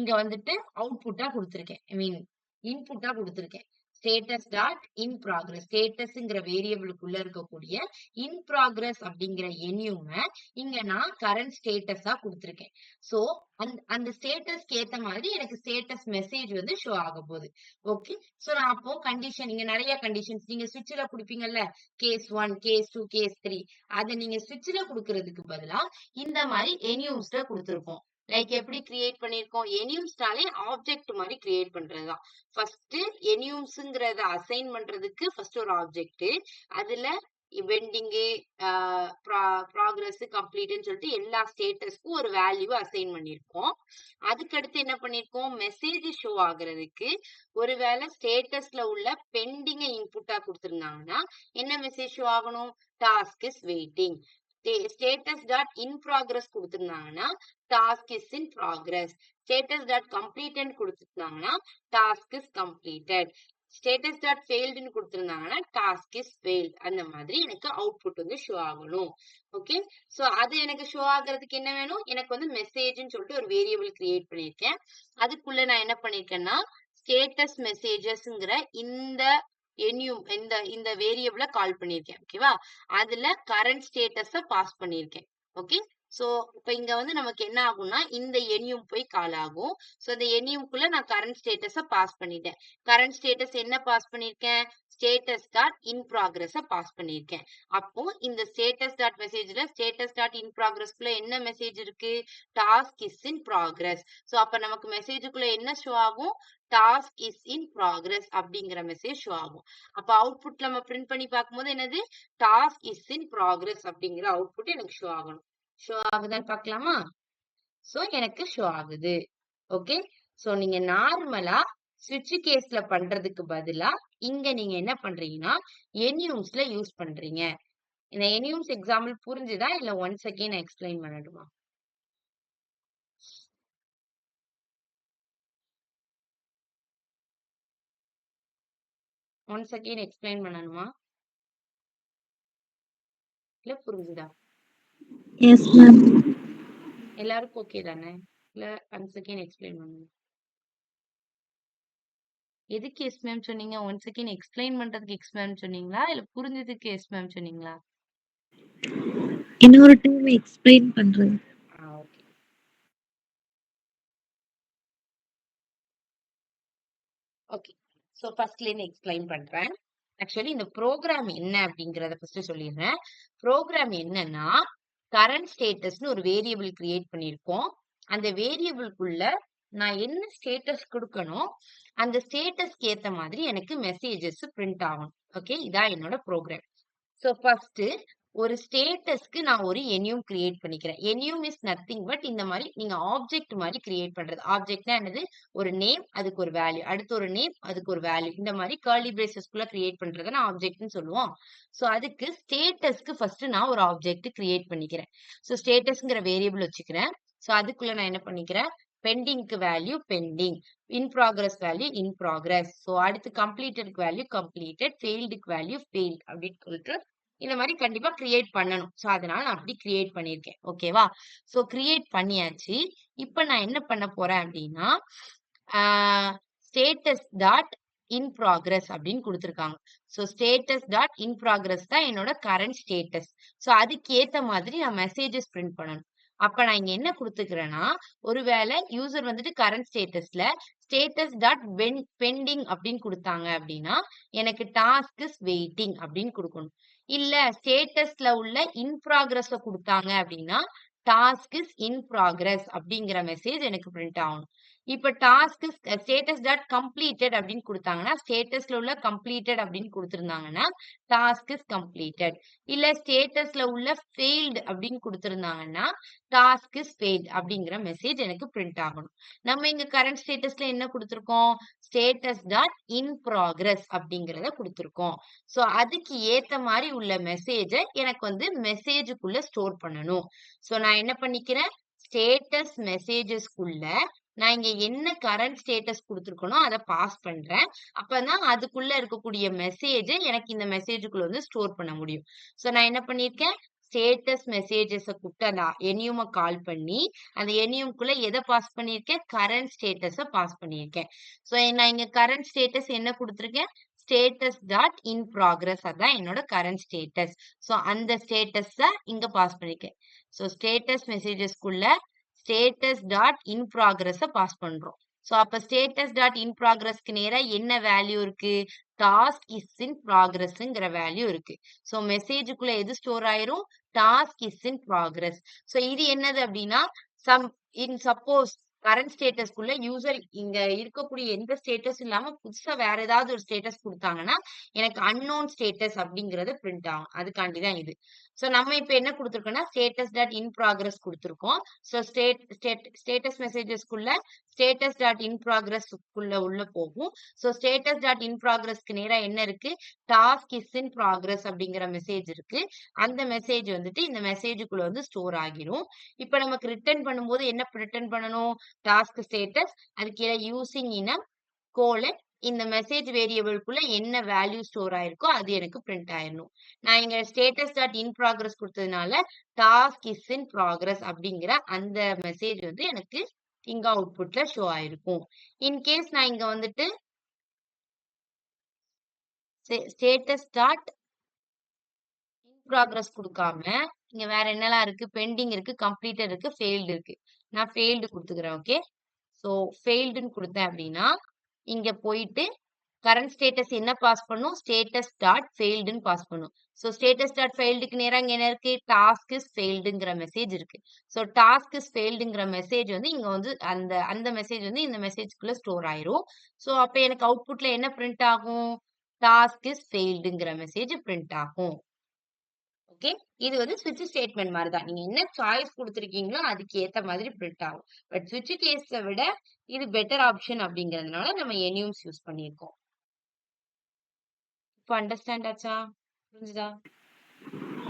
இங்க வந்துட்டு அவுட்புட்டா கொடுத்திருக்கேன். ஐ மீன் இன்புட்டா கொடுத்திருக்கேன். ஸ்டேட்டஸ் டாட் இன் ப்ராக்ரஸ், ஸ்டேட்டஸ்ங்கிற வேரியபிளுக்குள்ள இருக்கக்கூடிய இன் ப்ராக்ரஸ் அப்படிங்கிற எனியூம இங்க நான் கரண்ட் ஸ்டேட்டஸா கொடுத்திருக்கேன். சோ அந்த ஸ்டேட்டஸ்க்கு ஏத்த மாதிரி எனக்கு ஸ்டேட்டஸ் மெசேஜ் வந்து ஷோ ஆக போகுது. ஓகே, சோ நான் அப்போ கண்டிஷன் இங்க நிறைய கண்டிஷன்ஸ் நீங்க ஸ்விட்ச்ல கொடுப்பீங்கல்ல, கேஸ் 1, கேஸ் 2, கேஸ் 3, அதை நீங்க ஸ்விட்ச்ல கொடுக்கறதுக்கு பதிலா இந்த மாதிரி எனியூம்ஸ்ல கொடுத்திருப்போம். லைக் எப்படி கிரியேட் பண்ணிருக்கோம், எனியூம்ஸ்னாலே ஆப்ஜெக்ட் மாதிரி கிரியேட் பண்றதுதான். ஃபர்ஸ்ட் எனியூம்ஸ்ங்கறத அசைன் பண்றதுக்கு ஃபர்ஸ்ட் ஒரு ஆப்ஜெக்ட், அதுல பெண்டிங்கு, ப்ராக்ரஸ், கம்ப்ளீட்னு சொல்லிட்டு எல்லா ஸ்டேட்டஸ்க்கும் ஒரு வேல்யூ அசைன் பண்ணிருக்கோம். அதுக்கடுத்து என்ன பண்ணிருக்கோம், மெசேஜ் ஷோ ஆகுறதுக்கு ஒருவேளை ஸ்டேட்டஸ்ல உள்ள பெண்டிங்கை இன்புட்டா கொடுத்திருந்தாங்கன்னா என்ன மெசேஜ் ஷோ ஆகணும், task is waiting. Status dot in progress கொடுத்திருந்தாங்கன்னா task is in progress. Status dot completed கொடுத்திருந்தாங்கன்னா task is completed. Status dot ஃபெயில்டுன்னு கொடுத்திருந்தாங்கன்னா டாஸ்க் இஸ் ஃபெயில்ட். அந்த மாதிரி எனக்கு அவுட்புட் வந்து ஷோ ஆகணும். ஓகே, சோ அது எனக்கு ஷோ ஆகுறதுக்கு என்ன வேணும், எனக்கு வந்து மெசேஜ்னு சொல்லிட்டு ஒரு வேரியபிள் கிரியேட் பண்ணிருக்கேன். அதுக்குள்ள நான் என்ன பண்ணிருக்கேன்னா ஸ்டேட்டஸ் மெசேஜஸ்ங்கிற இந்த எனியூம் இந்த வேரியபிள கால் பண்ணிருக்கேன். ஓகேவா, அதுல கரண்ட் ஸ்டேட்டஸ பாஸ் பண்ணிருக்கேன். ஓகே, சோ இப்ப இங்க வந்து நமக்கு என்ன ஆகும்னா இந்த எனியூம் போய் கால் ஆகும். சோ இந்த எனியூம்குள்ள நான் கரண்ட் ஸ்டேட்டஸ பாஸ் பண்ணிட்டேன். கரண்ட் ஸ்டேட்டஸ் என்ன பாஸ் பண்ணிருக்கேன், ஸ்டேட்டஸ் டாட் இன் ப்ராக்ரஸ பாஸ் பண்ணிருக்கேன். அப்போ இந்த ஸ்டேட்டஸ் டாட் மெசேஜ்ல ஸ்டேட்டஸ் டாட் இன் ப்ராக்ரஸ்க்குள்ள என்ன மெசேஜ் இருக்கு, task is in progress. So அப்ப நமக்கு மெசேஜுக்குள்ள என்ன ஷோ ஆகும், டாஸ்க் இஸ் இன் ப்ராக்ரஸ் அப்படிங்கிற மெசேஜ் ஷோ ஆகும். அப்ப அவுட்புட் நம்ம பிரிண்ட் பண்ணி பார்க்கும்போது என்னது, டாஸ்க் இஸ் இன் ப்ராக்ரஸ் அப்படிங்கிற அவுட்புட் எனக்கு ஷோ ஆகணும். ஷோ ஆகுதான்னு பார்க்கலாமா, சோ எனக்கு ஷோ ஆகுது. ஓகே, சோ நீங்க நார்மலா ஸ்விட்ச் கேஸ்ல பண்றதுக்கு பதிலா இங்க நீங்க என்ன பண்றீங்கன்னா எனியூம்ஸ்ல யூஸ் பண்றீங்க. இந்த எனியூம்ஸ் எக்ஸாம்பிள் புரிஞ்சுதா இல்ல ஒன்ஸ் அகைன் எக்ஸ்பிளைன் பண்ணட்டுமா? ஒன்ஸ் அகைன் எக்ஸ்பிளைன் பண்ணணுமா இல்ல புரிஞ்சுதா? Yes ma'am. எல்லாருக்கும் ஓகே தானே இல்ல ஒன்ஸ் அகைன் எக்ஸ்பிளைன் பண்ணணும்? எதுக்கு எஸ் மேம் சொன்னீங்க, ஒன்ஸ் அகைன் எக்ஸ்பிளைன் பண்றதுக்கு எஸ் மேம் சொன்னீங்களா இல்ல புரிஞ்சதுக்கு எஸ் மேம் சொன்னீங்களா? இன்னொரு டைம் எக்ஸ்பிளைன் பண்றேன். ஓகே, ஓகே, சோ ஃபர்ஸ்ட்ல இருந்து எக்ஸ்பிளைன் பண்றேன். ஆக்சுவலி இந்த ப்ரோக்ராம் என்ன அப்படிங்கறத ஃபர்ஸ்ட் சொல்லிடுறேன். ப்ரோக்ராம் என்னன்னா கரண்ட் ஸ்டேட்டஸ்னு ஒரு வேரியபிள் கிரியேட் பண்ணிருக்கோம். அந்த வேரியபிள்குள்ள நான் என்ன ஸ்டேட்டஸ் கொடுக்கணும் அந்த ஸ்டேட்டஸ்க்கு ஏத்த மாதிரி எனக்கு மெசேஜஸ் பிரிண்ட் ஆகணும். ஓகே, இதான் என்னோட ப்ரோக்ராம். சோ ஃபர்ஸ்ட் ஒரு ஸ்டேட்டஸ்க்கு நான் ஒரு எனியூம் கிரியேட் பண்ணிக்கிறேன். எனியூம் இஸ் நத்திங் பட் இந்த மாதிரி நீங்க ஆப்ஜெக்ட் மாதிரி கிரியேட் பண்றது. ஆப்ஜெக்ட்னா என்னது, ஒரு நேம் அதுக்கு ஒரு வேல்யூ, அடுத்து ஒரு நேம் அதுக்கு ஒரு வேல்யூ, இந்த மாதிரி கர்லி பிரேசஸ்க்குள்ள கிரியேட் பண்றதை நான் ஆப்ஜெக்ட்னு சொல்லுவோம். சோ அதுக்கு ஸ்டேட்டஸ்க்கு ஃபர்ஸ்ட் நான் ஒரு ஆப்ஜெக்ட் கிரியேட் பண்ணிக்கிறேன். சோ ஸ்டேட்டஸ்ங்கிற வேரியபிள் வச்சுக்கிறேன். சோ அதுக்குள்ள நான் என்ன பண்ணிக்கிறேன், பெண்டிங்க்கு value pending, in progress value in progress. So அடுத்து கம்ப்ளீட்டடுக்கு வேல்யூ கம்ப்ளீட்டட், ஃபெயில்டுக்கு வேல்யூ ஃபெயில்ட் அப்படின்னு சொல்லிட்டு இந்த மாதிரி கண்டிப்பா கிரியேட் பண்ணணும். ஸோ அதனால நான் அப்படி கிரியேட் பண்ணியிருக்கேன். ஓகேவா? ஸோ கிரியேட் பண்ணியாச்சு. இப்போ நான் என்ன பண்ண போறேன் அப்படின்னா ஸ்டேட்டஸ் டாட் இன் ப்ராக்ரஸ் அப்படின்னு கொடுத்துருக்காங்க. So status dot in progress தான் என்னோட கரண்ட் ஸ்டேட்டஸ். ஸோ அதுக்கு ஏத்த மாதிரி நான் மெசேஜஸ் பிரிண்ட் பண்ணணும். அப்ப நான் இங்க என்ன கொடுத்துக்கிறேன்னா, ஒருவேளை யூசர் வந்துட்டு கரண்ட் ஸ்டேட்டஸ்ல ஸ்டேட்டஸ் டாட் பெண்டிங் அப்படின்னு கொடுத்தாங்க அப்படின்னா எனக்கு டாஸ்க் இஸ் வெயிட்டிங் அப்படின்னு கொடுக்கணும். இல்ல ஸ்டேட்டஸ்ல உள்ள இன் ப்ராக்ரஸ் கொடுத்தாங்க அப்படின்னா டாஸ்க் இஸ் இன் ப்ராக்ரஸ் அப்படிங்கிற மெசேஜ் எனக்கு பிரிண்ட் ஆகணும். இப்ப டாஸ்க் ஸ்டேட்டஸ் டாட் கம்ப்ளீட்டட் அப்படின்னு கொடுத்தாங்கன்னா ஸ்டேட்டஸ்ல உள்ள கம்ப்ளீட்டட் அப்படின்னு கொடுத்திருந்தாங்கன்னா டாஸ்க் இஸ் கம்ப்ளீட்டட். இல்ல ஸ்டேட்டஸ்ல உள்ள ஃபெயில்டு அப்படின்னு கொடுத்திருந்தாங்கன்னா டாஸ்க் இஸ் ஃபெயில்ட் அப்படிங்கிற மெசேஜ் எனக்கு பிரிண்ட் ஆகணும். நம்ம இங்க கரண்ட் ஸ்டேட்டஸ்ல என்ன கொடுத்திருக்கோம்? ஸ்டேட்டஸ் டாட் இன் ப்ராக்ரஸ் அப்படிங்கறத கொடுத்திருக்கோம். சோ அதுக்கு ஏத்த மாதிரி உள்ள மெசேஜை எனக்கு வந்து மெசேஜுக்குள்ள ஸ்டோர் பண்ணணும். சோ நான் என்ன பண்ணிக்கிறேன்? ஸ்டேட்டஸ் மெசேஜஸ்க்குள்ள நான் இங்க என்ன கரண்ட் ஸ்டேட்டஸ் கொடுத்துருக்கனோ அதை பாஸ் பண்றேன். அப்பதான் அதுக்குள்ள இருக்கக்கூடிய மெசேஜ் எனக்கு இந்த மெசேஜுக்குள்ள வந்து ஸ்டோர் பண்ண முடியும். சோ நான் என்ன பண்ணிருக்கேன்? ஸ்டேட்டஸ் மெசேஜஸ் கூப்பிட்டு அந்த எனியூமை கால் பண்ணி அந்த எனியூம்குள்ள எதை பாஸ் பண்ணியிருக்கேன்? கரண்ட் ஸ்டேட்டஸ பாஸ் பண்ணியிருக்கேன். சோ நான் இங்க கரண்ட் ஸ்டேட்டஸ் என்ன கொடுத்துருக்கேன்? ஸ்டேட்டஸ் டாட் இன் ப்ராக்ரஸ், அதான் என்னோட கரண்ட் ஸ்டேட்டஸ். சோ அந்த ஸ்டேட்டஸ் தான் இங்க பாஸ் பண்ணிருக்கேன். சோ ஸ்டேட்டஸ் மெசேஜஸ்க்குள்ள ஸ்டேட்டஸ் டாட் இன் ப்ராக்ரஸ பாஸ் பண்றோம். சோ அப்ப ஸ்டேட்டஸ் டாட் இன் ப்ராக்ரஸ்க்கு நேரா என்ன வேல்யூ இருக்கு? டாஸ்க் இஸ் இன் ப்ராக்ரஸ்ங்கிற வேல்யூ இருக்கு. சோ மெசேஜுக்குள்ள எது ஸ்டோர் ஆயிரும்? Task is in progress. So இது என்னது அப்படின்னா சப்போஸ் கரண்ட் ஸ்டேட்டஸ்க்குள்ள யூசர் இங்க இருக்கக்கூடிய எந்த ஸ்டேட்டஸ் இல்லாம புதுசா வேற ஏதாவது ஒரு ஸ்டேட்டஸ் கொடுத்தாங்கன்னா எனக்கு அன்னோன் ஸ்டேட்டஸ் அப்படிங்கறது பிரிண்ட் ஆகும். அதுக்காண்டிதான் இது. சோ நம்ம இப்ப என்ன கொடுத்திருக்கோம்னா ஸ்டேட்டஸ் டாட் இன் ப்ராக்ரஸ் கொடுத்திருக்கோம். சோ ஸ்டேட்டஸ் மெசேஜஸ்க்குள்ள ஸ்டேட்டஸ் டாட் இன் ப்ராக்ரஸ்க்குள்ள உள்ள போகும். சோ ஸ்டேட்டஸ் டாட் இன் ப்ராக்ரஸ்க்கு நேரா என்ன இருக்கு? டாஸ்க் இஸ் இன் ப்ராக்ரஸ் அப்படிங்கிற மெசேஜ் இருக்கு. அந்த மெசேஜ் வந்துட்டு இந்த மெசேஜுக்குள்ள வந்து ஸ்டோர் ஆகிரும். இப்ப நமக்கு ரிட்டர்ன் பண்ணும்போது என்ன ரிட்டர்ன் பண்ணணும்? டாஸ்க் ஸ்டேட்டஸ், அதுக்கு கீழே யூசிங் இனம் கோலன் இந்த மெசேஜ் வேரியபிள்குள்ள என்ன வேல்யூ ஸ்டோர் ஆயிருக்கோ அது எனக்கு பிரிண்ட் ஆயிடணும். நான் இங்க ஸ்டேட்டஸ் டாட் இன் ப்ராக்ரஸ் கொடுத்ததுனால டாஸ்க் இஸ் இன் ப்ராக்ரஸ் அப்படிங்கிற அந்த மெசேஜ் வந்து எனக்கு இங்க அவுட்புட்ல ஷோ ஆயிருக்கும். இன்கேஸ் நான் இங்க வந்துட்டு ஸ்டேட்டஸ் டாட் இன் ப்ராக்ரஸ் கொடுக்காம இங்க வேற என்னெல்லாம் இருக்கு? பெண்டிங் இருக்கு, கம்ப்ளீட்டட் இருக்கு, ஃபெயில்டு இருக்கு. நான் ஃபெயில்டு கொடுத்துக்கிறேன். ஓகே, சோ ஃபெயில்டுன்னு கொடுத்தேன் அப்படின்னா இங்க போயிட்டு கரண்ட் ஸ்டேட்டஸ் என்ன பாஸ் பண்ணும்? ஸ்டேட்டஸ் டாட் ஃபெயில்டுன்னு பாஸ் பண்ணும். சோ ஸ்டேட்டஸ் டாட் ஃபெயில்டுக்கு நேரா இங்க என்ன இருக்கு? டாஸ்க் இஸ் ஃபெயில்டுங்கிற மெசேஜ் இருக்கு. சோ டாஸ்க் இஸ் ஃபெயில்டுங்கிற மெசேஜ் வந்து இங்க வந்து அந்த மெசேஜ் வந்து இந்த மெசேஜ்க்குள்ள ஸ்டோர் ஆயிரும். சோ அப்ப எனக்கு அவுட்புட்ல என்ன பிரிண்ட் ஆகும்? டாஸ்க் இஸ் ஃபெயில்டுங்கிற மெசேஜ் பிரிண்ட் ஆகும். ஓகே, இது வந்து ஸ்விட்ச் ஸ்டேட்மெண்ட் மாதிரி தான். நீங்க என்ன சாய்ஸ் கொடுத்துருக்கீங்களோ அதுக்கு ஏத்த மாதிரி பிரிண்ட் ஆகும். பட் ஸ்விட்ச் கேஸை விட இது பெட்டர் ஆப்ஷன் அப்படிங்கறதுனால நம்ம எனியூம்ஸ் யூஸ் பண்ணியிருக்கோம். இப்போ அண்டர்ஸ்டாண்ட் ஆச்சா? புரிஞ்சுதா?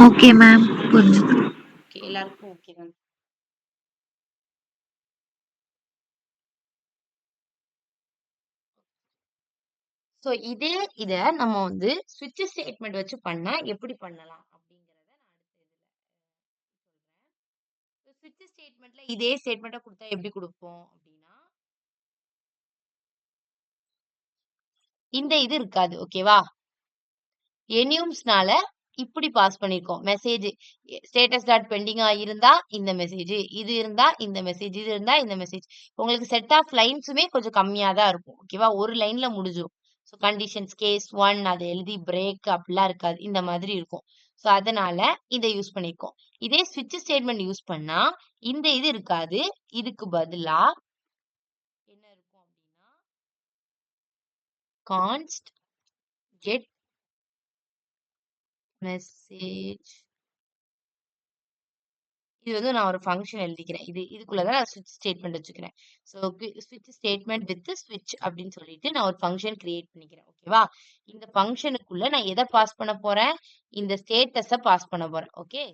ஓகே மேம், புரிஞ்சுது. ஓகே, எல்லாருக்கும் ஓகே தான். சோ இத நம்ம வந்து ஸ்விட்ச் ஸ்டேட்மெண்ட் வச்சு பண்ணா எப்படி பண்ணலாம் அப்படிங்கறத நான் அடுத்த இதுல சொல்றேன். ஸ்விட்ச் ஸ்டேட்மெண்ட்ல இதே ஸ்டேட்மெண்ட்டை கொடுத்தா எப்படி கொடுப்போம் அப்படின்னா இந்த இது இருக்காது. ஓகேவா? எனியூம்ஸ்னால இப்படி பாஸ் பண்ணிருக்கோம். மெசேஜ் ஸ்டேட்டஸ் டாட் பெண்டிங்கா இருந்தா இந்த மெசேஜ், இது இருந்தா இந்த மெசேஜ், இது இருந்தா இந்த மெசேஜ். உங்களுக்கு செட் ஆஃப் லைன்ஸுமே கொஞ்சம் கம்மியா தான் இருக்கும். ஓகேவா? ஒரு லைன்ல முடிஞ்சிரும். ஸோ கண்டிஷன்ஸ் கேஸ் 1 அதை எழுதி பிரேக் அப்படிலாம் இருக்காது. இந்த மாதிரி இருக்கும். ஸோ அதனால இதை யூஸ் பண்ணிருக்கோம். இதே ஸ்விட்ச் ஸ்டேட்மெண்ட் யூஸ் பண்ணா இந்த இது இருக்காது. இதுக்கு பதிலா என்ன இருக்கும் அப்படின்னா கான்ஸ்ட் கெட் மெசேஜ். இது வந்து நான் ஒரு ஃபங்க்ஷன் எழுதிக்கிறேன். இதுக்குள்ளதான் நான் ஸ்விட்ச் ஸ்டேட்மெண்ட் வச்சுக்கிறேன். ஸோ ஸ்விட்ச் ஸ்டேட்மெண்ட் வித் ஸ்விட்ச் அப்படின்னு சொல்லிட்டு நான் ஒரு ஃபங்க்ஷன் கிரியேட் பண்ணிக்கிறேன். ஓகேவா? இந்த ஃபங்க்ஷனுக்குள்ள நான் எதை பாஸ் பண்ண போறேன்? இந்த ஸ்டேட்டஸ பாஸ் பண்ண போறேன். Okay,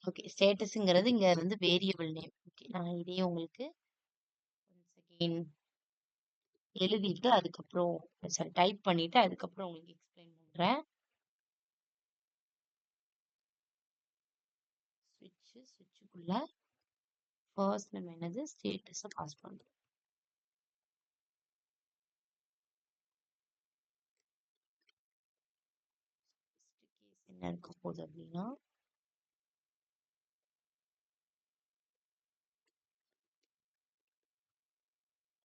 okay. ஸ்டேட்டஸ்ங்கிறது இங்க வந்து வேரியபிள் நேம். ஓகே. நான் இதையே உங்களுக்கு ஒன்ஸ் அகெயின் எழுதிட்டு அதுக்கப்புறம் சாரி டைப் பண்ணிட்டு அதுக்கப்புறம் உங்களுக்கு எக்ஸ்பிளைன் பண்றேன். ஸ்விட்சுக்குள்ள ஃபர்ஸ்ட் நம்ம என்னது ஸ்டேட்டஸ பாஸ் பண்றோம். கேஸ் என்ன இருக்க போகுது அப்படின்னா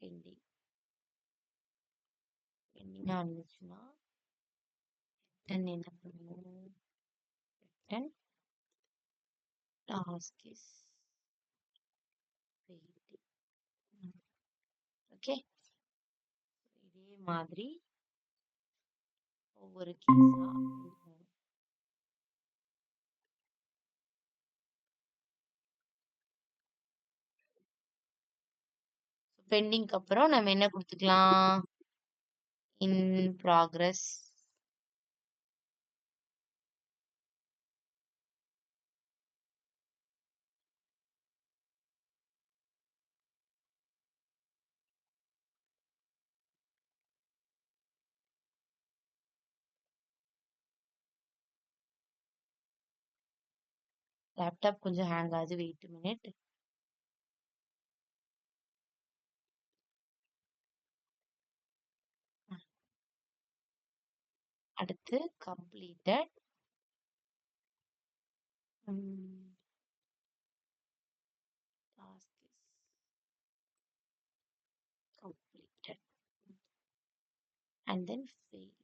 பெண்டிங் பெண்டிங்கா இருந்துச்சுன்னா ரிட்டன் என்ன பண்ணுவோம் return task is pending. Okay. இதே மாதிரி ஒவ்வொரு கேஸா பெண்டிங்க்கு அப்புறம் நம்ம என்ன கொடுத்துக்கலாம் இன் ப்ராக்ரஸ் லேப்டாப் கொஞ்சம் ஹேங் ஆகுது வெயிட் மினிட். அடுத்து completed task is completed and then failed.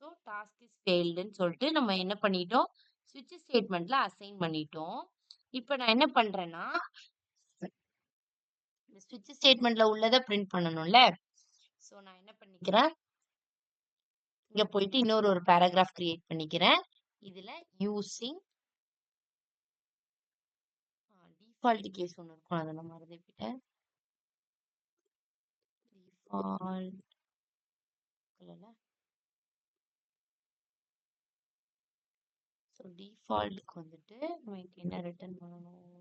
So task is ஃபெயில்டுன்னு சொல்லிட்டு நம்ம என்ன பண்ணிட்டோம் ஸ்விட்ச் ஸ்டேட்மெண்ட்ல அசைன் பண்ணிட்டோம். இப்போ நான் என்ன பண்றேன்னா இந்த ஸ்விட்ச் ஸ்டேட்மெண்ட்ல உள்ளதை பிரிண்ட் பண்ணணும்ல. ஸோ நான் என்ன பண்ணிக்கிறேன் இங்க போயிட்டு இன்னொரு ஒரு பேராகிராஃப் கிரியேட் பண்ணிக்கிறேன். இதுல யூசிங் டிஃபால்ட் கேஸ் ஒன்று இருக்கும் அதை நான் மறந்துவிட்டேன். டிஃபால்ட் ஸோ டிஃபால்ட்டுக்கு வந்துட்டு நமக்கு என்ன ரிட்டர்ன் பண்ணணும்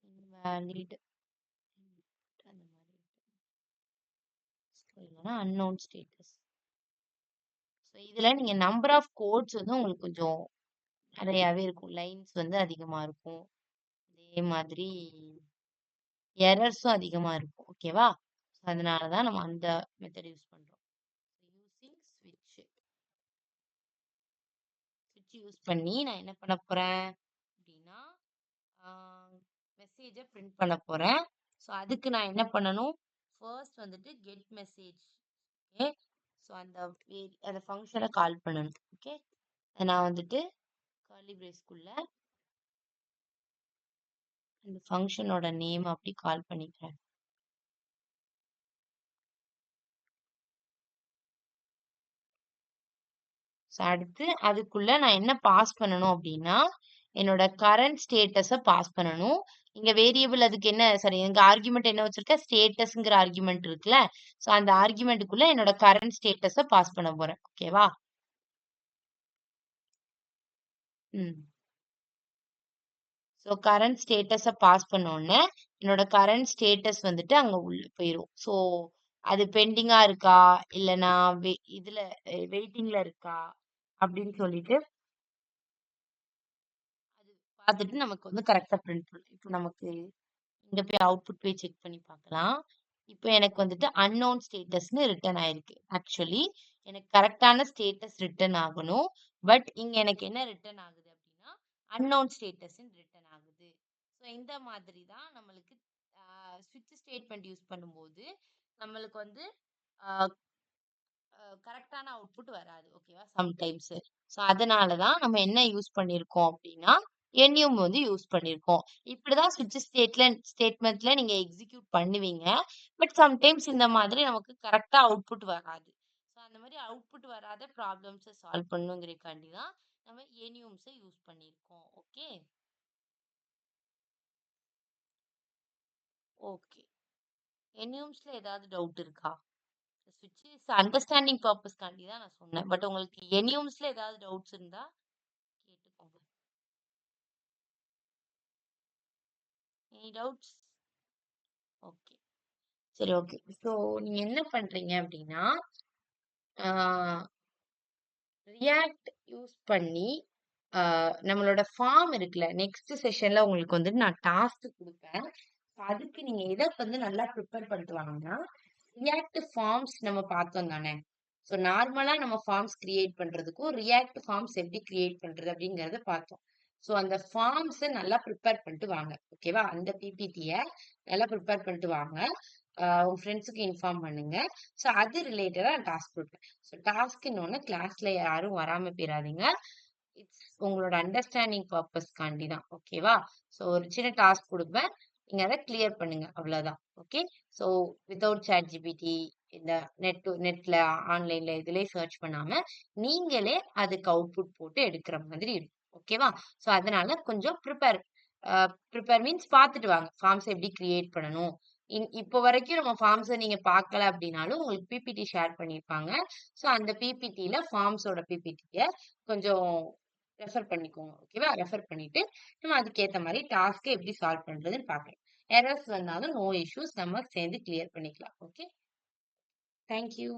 இன்வேலிட் அந்த மாதிரி இல்லைன்னா அன்னோன் ஸ்டேட்டஸ். ஸோ இதில் நீங்கள் நம்பர் ஆஃப் கோட்ஸ் வந்து உங்களுக்கு கொஞ்சம் நிறையாவே இருக்கும். லைன்ஸ் வந்து அதிகமாக இருக்கும். அதே மாதிரி எரர்ஸும் அதிகமாக இருக்கும். ஓகேவா? அதனால தான் நம்ம அந்த மெத்தட் யூஸ் பண்ணுறோம். யூசிங் ஸ்விட்ச் யூஸ் பண்ணி நான் என்ன பண்ண போகிறேன் அப்படின்னா மெசேஜை பிரிண்ட் பண்ண போகிறேன். ஸோ அதுக்கு நான் என்ன பண்ணணும் ஃபர்ஸ்ட் வந்துட்டு கெட் மெசேஜ். ஓகே. ஸோ அந்த ஃபங்க்ஷனை கால் பண்ணணும். ஓகே. நான் வந்துட்டு கர்லி பிரேஸ்க்குள்ள அந்த ஃபங்க்ஷனோட நேம் அப்படி கால் பண்ணிக்கிறேன். ஸோ அடுத்து அதுக்குள்ள நான் என்ன பாஸ் பண்ணணும் அப்படின்னா என்னோட கரண்ட் ஸ்டேட்டஸை பாஸ் பண்ணணும். இங்க வேரியபிள் அதுக்கு என்ன சாரி எங்க ஆர்குமெண்ட் என்ன வச்சிருக்கேன் ஸ்டேட்டஸ்ங்கிற ஆர்குமெண்ட் இருக்குல்ல. ஸோ அந்த ஆர்குமெண்ட்டுக்குள்ள என்னோட கரண்ட் ஸ்டேட்டஸை பாஸ் பண்ண போறேன். ஓகேவா? ஸோ கரண்ட் ஸ்டேட்டஸை பாஸ் பண்ண உடனே என்னோட கரண்ட் ஸ்டேட்டஸ் வந்துட்டு அங்க உள்ள போயிடும். ஸோ அது பெண்டிங்கா இருக்கா இல்லைன்னா இதுல வெயிட்டிங்ல இருக்கா அப்படின்னு சொல்லிட்டு அது பார்த்துட்டு நமக்கு வந்து கரெக்டா பிரிண்ட் பண்ணும். இப்போ நமக்கு இங்க போய் அவுட்புட் போய் செக் பண்ணி பார்க்கலாம். இப்போ எனக்கு வந்துட்டு அன்னோன் ஸ்டேட்டஸ்னு ரிட்டர்ன் ஆயிருக்கு. ஆக்சுவலி எனக்கு கரெக்டான ஸ்டேட்டஸ் ரிட்டர்ன் ஆகணும். பட் இங்க எனக்கு என்ன ரிட்டர்ன் ஆகுது அப்படின்னா அன்னோன் ஸ்டேட்டஸ் ரிட்டர்ன் ஆகுது. ஸோ இந்த மாதிரி தான் நம்மளுக்கு ஸ்விட்ச் ஸ்டேட்மெண்ட் யூஸ் பண்ணும்போது நம்மளுக்கு வந்து கரெக்டான அவுட்புட் வராது. ஓகேவா? சம்டைம்ஸ். ஸோ அதனால தான் நம்ம என்ன யூஸ் பண்ணியிருக்கோம் அப்படின்னா என்யூம் வந்து யூஸ் பண்ணியிருக்கோம். இப்படிதான் ஸ்விட்ச் ஸ்டேட்மெண்ட்ல நீங்க எக்ஸிக்யூட் பண்ணுவீங்க. பட் சம்டைம்ஸ் இந்த மாதிரி நமக்கு கரெக்டா அவுட்புட் வராது. ஸோ அந்த மாதிரி அவுட்புட் வராத ப்ராப்ளம்ஸை சால்வ் பண்ணுங்கிறதுக்காண்டி தான் நம்ம என்யூம்ஸை யூஸ் பண்ணியிருக்கோம். ஓகே. ஓகே. என்யூம்ஸ்ல ஏதாவது டவுட் இருக்கா? ஸ்விட்ச் இஸ் அண்டர்ஸ்டாண்டிங் பர்ப்பஸ்க்காண்டி தான் நான் சொன்னேன். பட் உங்களுக்கு என்யூம்ஸ்ல ஏதாவது டவுட்ஸ் இருந்தா கேட்டுக்கோங்க. Any doubts? ஓகே. சரி, ஓகே. ஸோ நீங்க என்ன பண்றீங்க அப்படின்னா, ரியாக்ட் யூஸ் பண்ணி நம்மளோட ஃபார்ம் இருக்குல்ல, நெக்ஸ்ட் செஷன்ல உங்களுக்கு வந்துட்டு நான் டாஸ்க் குடுப்பேன். அதுக்கு நீங்க எத வந்து நல்லா ப்ரிப்பேர் பண்ணிட்டு வாங்கன்னா, ரியாக்ட் ஃபார்ம்ஸ் நம்ம பார்த்தோம் தானே. ஸோ நார்மலா நம்ம ஃபார்ம்ஸ் கிரியேட் பண்றதுக்கும், ரியாக்ட் ஃபார்ம்ஸ் எப்படி கிரியேட் பண்றது அப்படிங்கிறத பார்த்தோம். ஸோ அந்த ஃபார்ம்ஸ நல்லா ப்ரிப்பேர் பண்ணிட்டு வாங்க. ஓகேவா? அந்த பிபிடிய நல்லா ப்ரிப்பேர் பண்ணிட்டு வாங்க. உங்க ஃப்ரெண்ட்ஸுக்கு இன்ஃபார்ம் பண்ணுங்க. ஸோ அது ரிலேட்டடா நான் டாஸ்க் குடுப்பேன். ஸோ டாஸ்க்ன்னு கிளாஸ்ல யாரும் வராம போயிறாதீங்க. இட்ஸ் உங்களோட அண்டர்ஸ்டாண்டிங் பர்ப்பஸ்க்காண்டி தான். ஓகேவா? ஸோ ஒரு சின்ன டாஸ்க் குடுப்பேன். நீங்க அத கிளியர் பண்ணுங்க. அவ்வளவுதான். ஓகே. ஸோ வித்தவுட் ChatGPT இந்த நெட்ல ஆன்லைன்ல எதுலயும் சர்ச் பண்ணாம, நீங்களே அதுக்கு அவுட்புட் போட்டு எடுக்கிற மாதிரி இருக்கும். ஓகேவா? ஸோ அதனால கொஞ்சம் அ ப்ரிப்பேர் மீன்ஸ் பார்த்துட்டு வாங்க. ஃபார்ம்ஸ் எப்படி கிரியேட் பண்ணணும். இப்போ வரைக்கும் நம்ம ஃபார்ம்ஸ நீங்க பார்க்கல அப்படின்னாலும், உங்களுக்கு பிபிடி ஷேர் பண்ணியிருப்பாங்க. ஸோ அந்த பிபிடில ஃபார்ம்ஸோட பிபிடிய கொஞ்சம் ரெஃபர் பண்ணிக்கோங்க. ஓகேவா? ரெஃபர் பண்ணிட்டு, நம்ம அதுக்கேத்த மாரி டாஸ்க்க எப்படி சால்வ் பண்றதுன்னு பார்க்கலாம். எரர்ஸ் வந்தாலும் நோ இஷ்யூஸ். நம்ம சேர்ந்து கிளியர் பண்ணிக்கலாம். ஓகே. Thank you.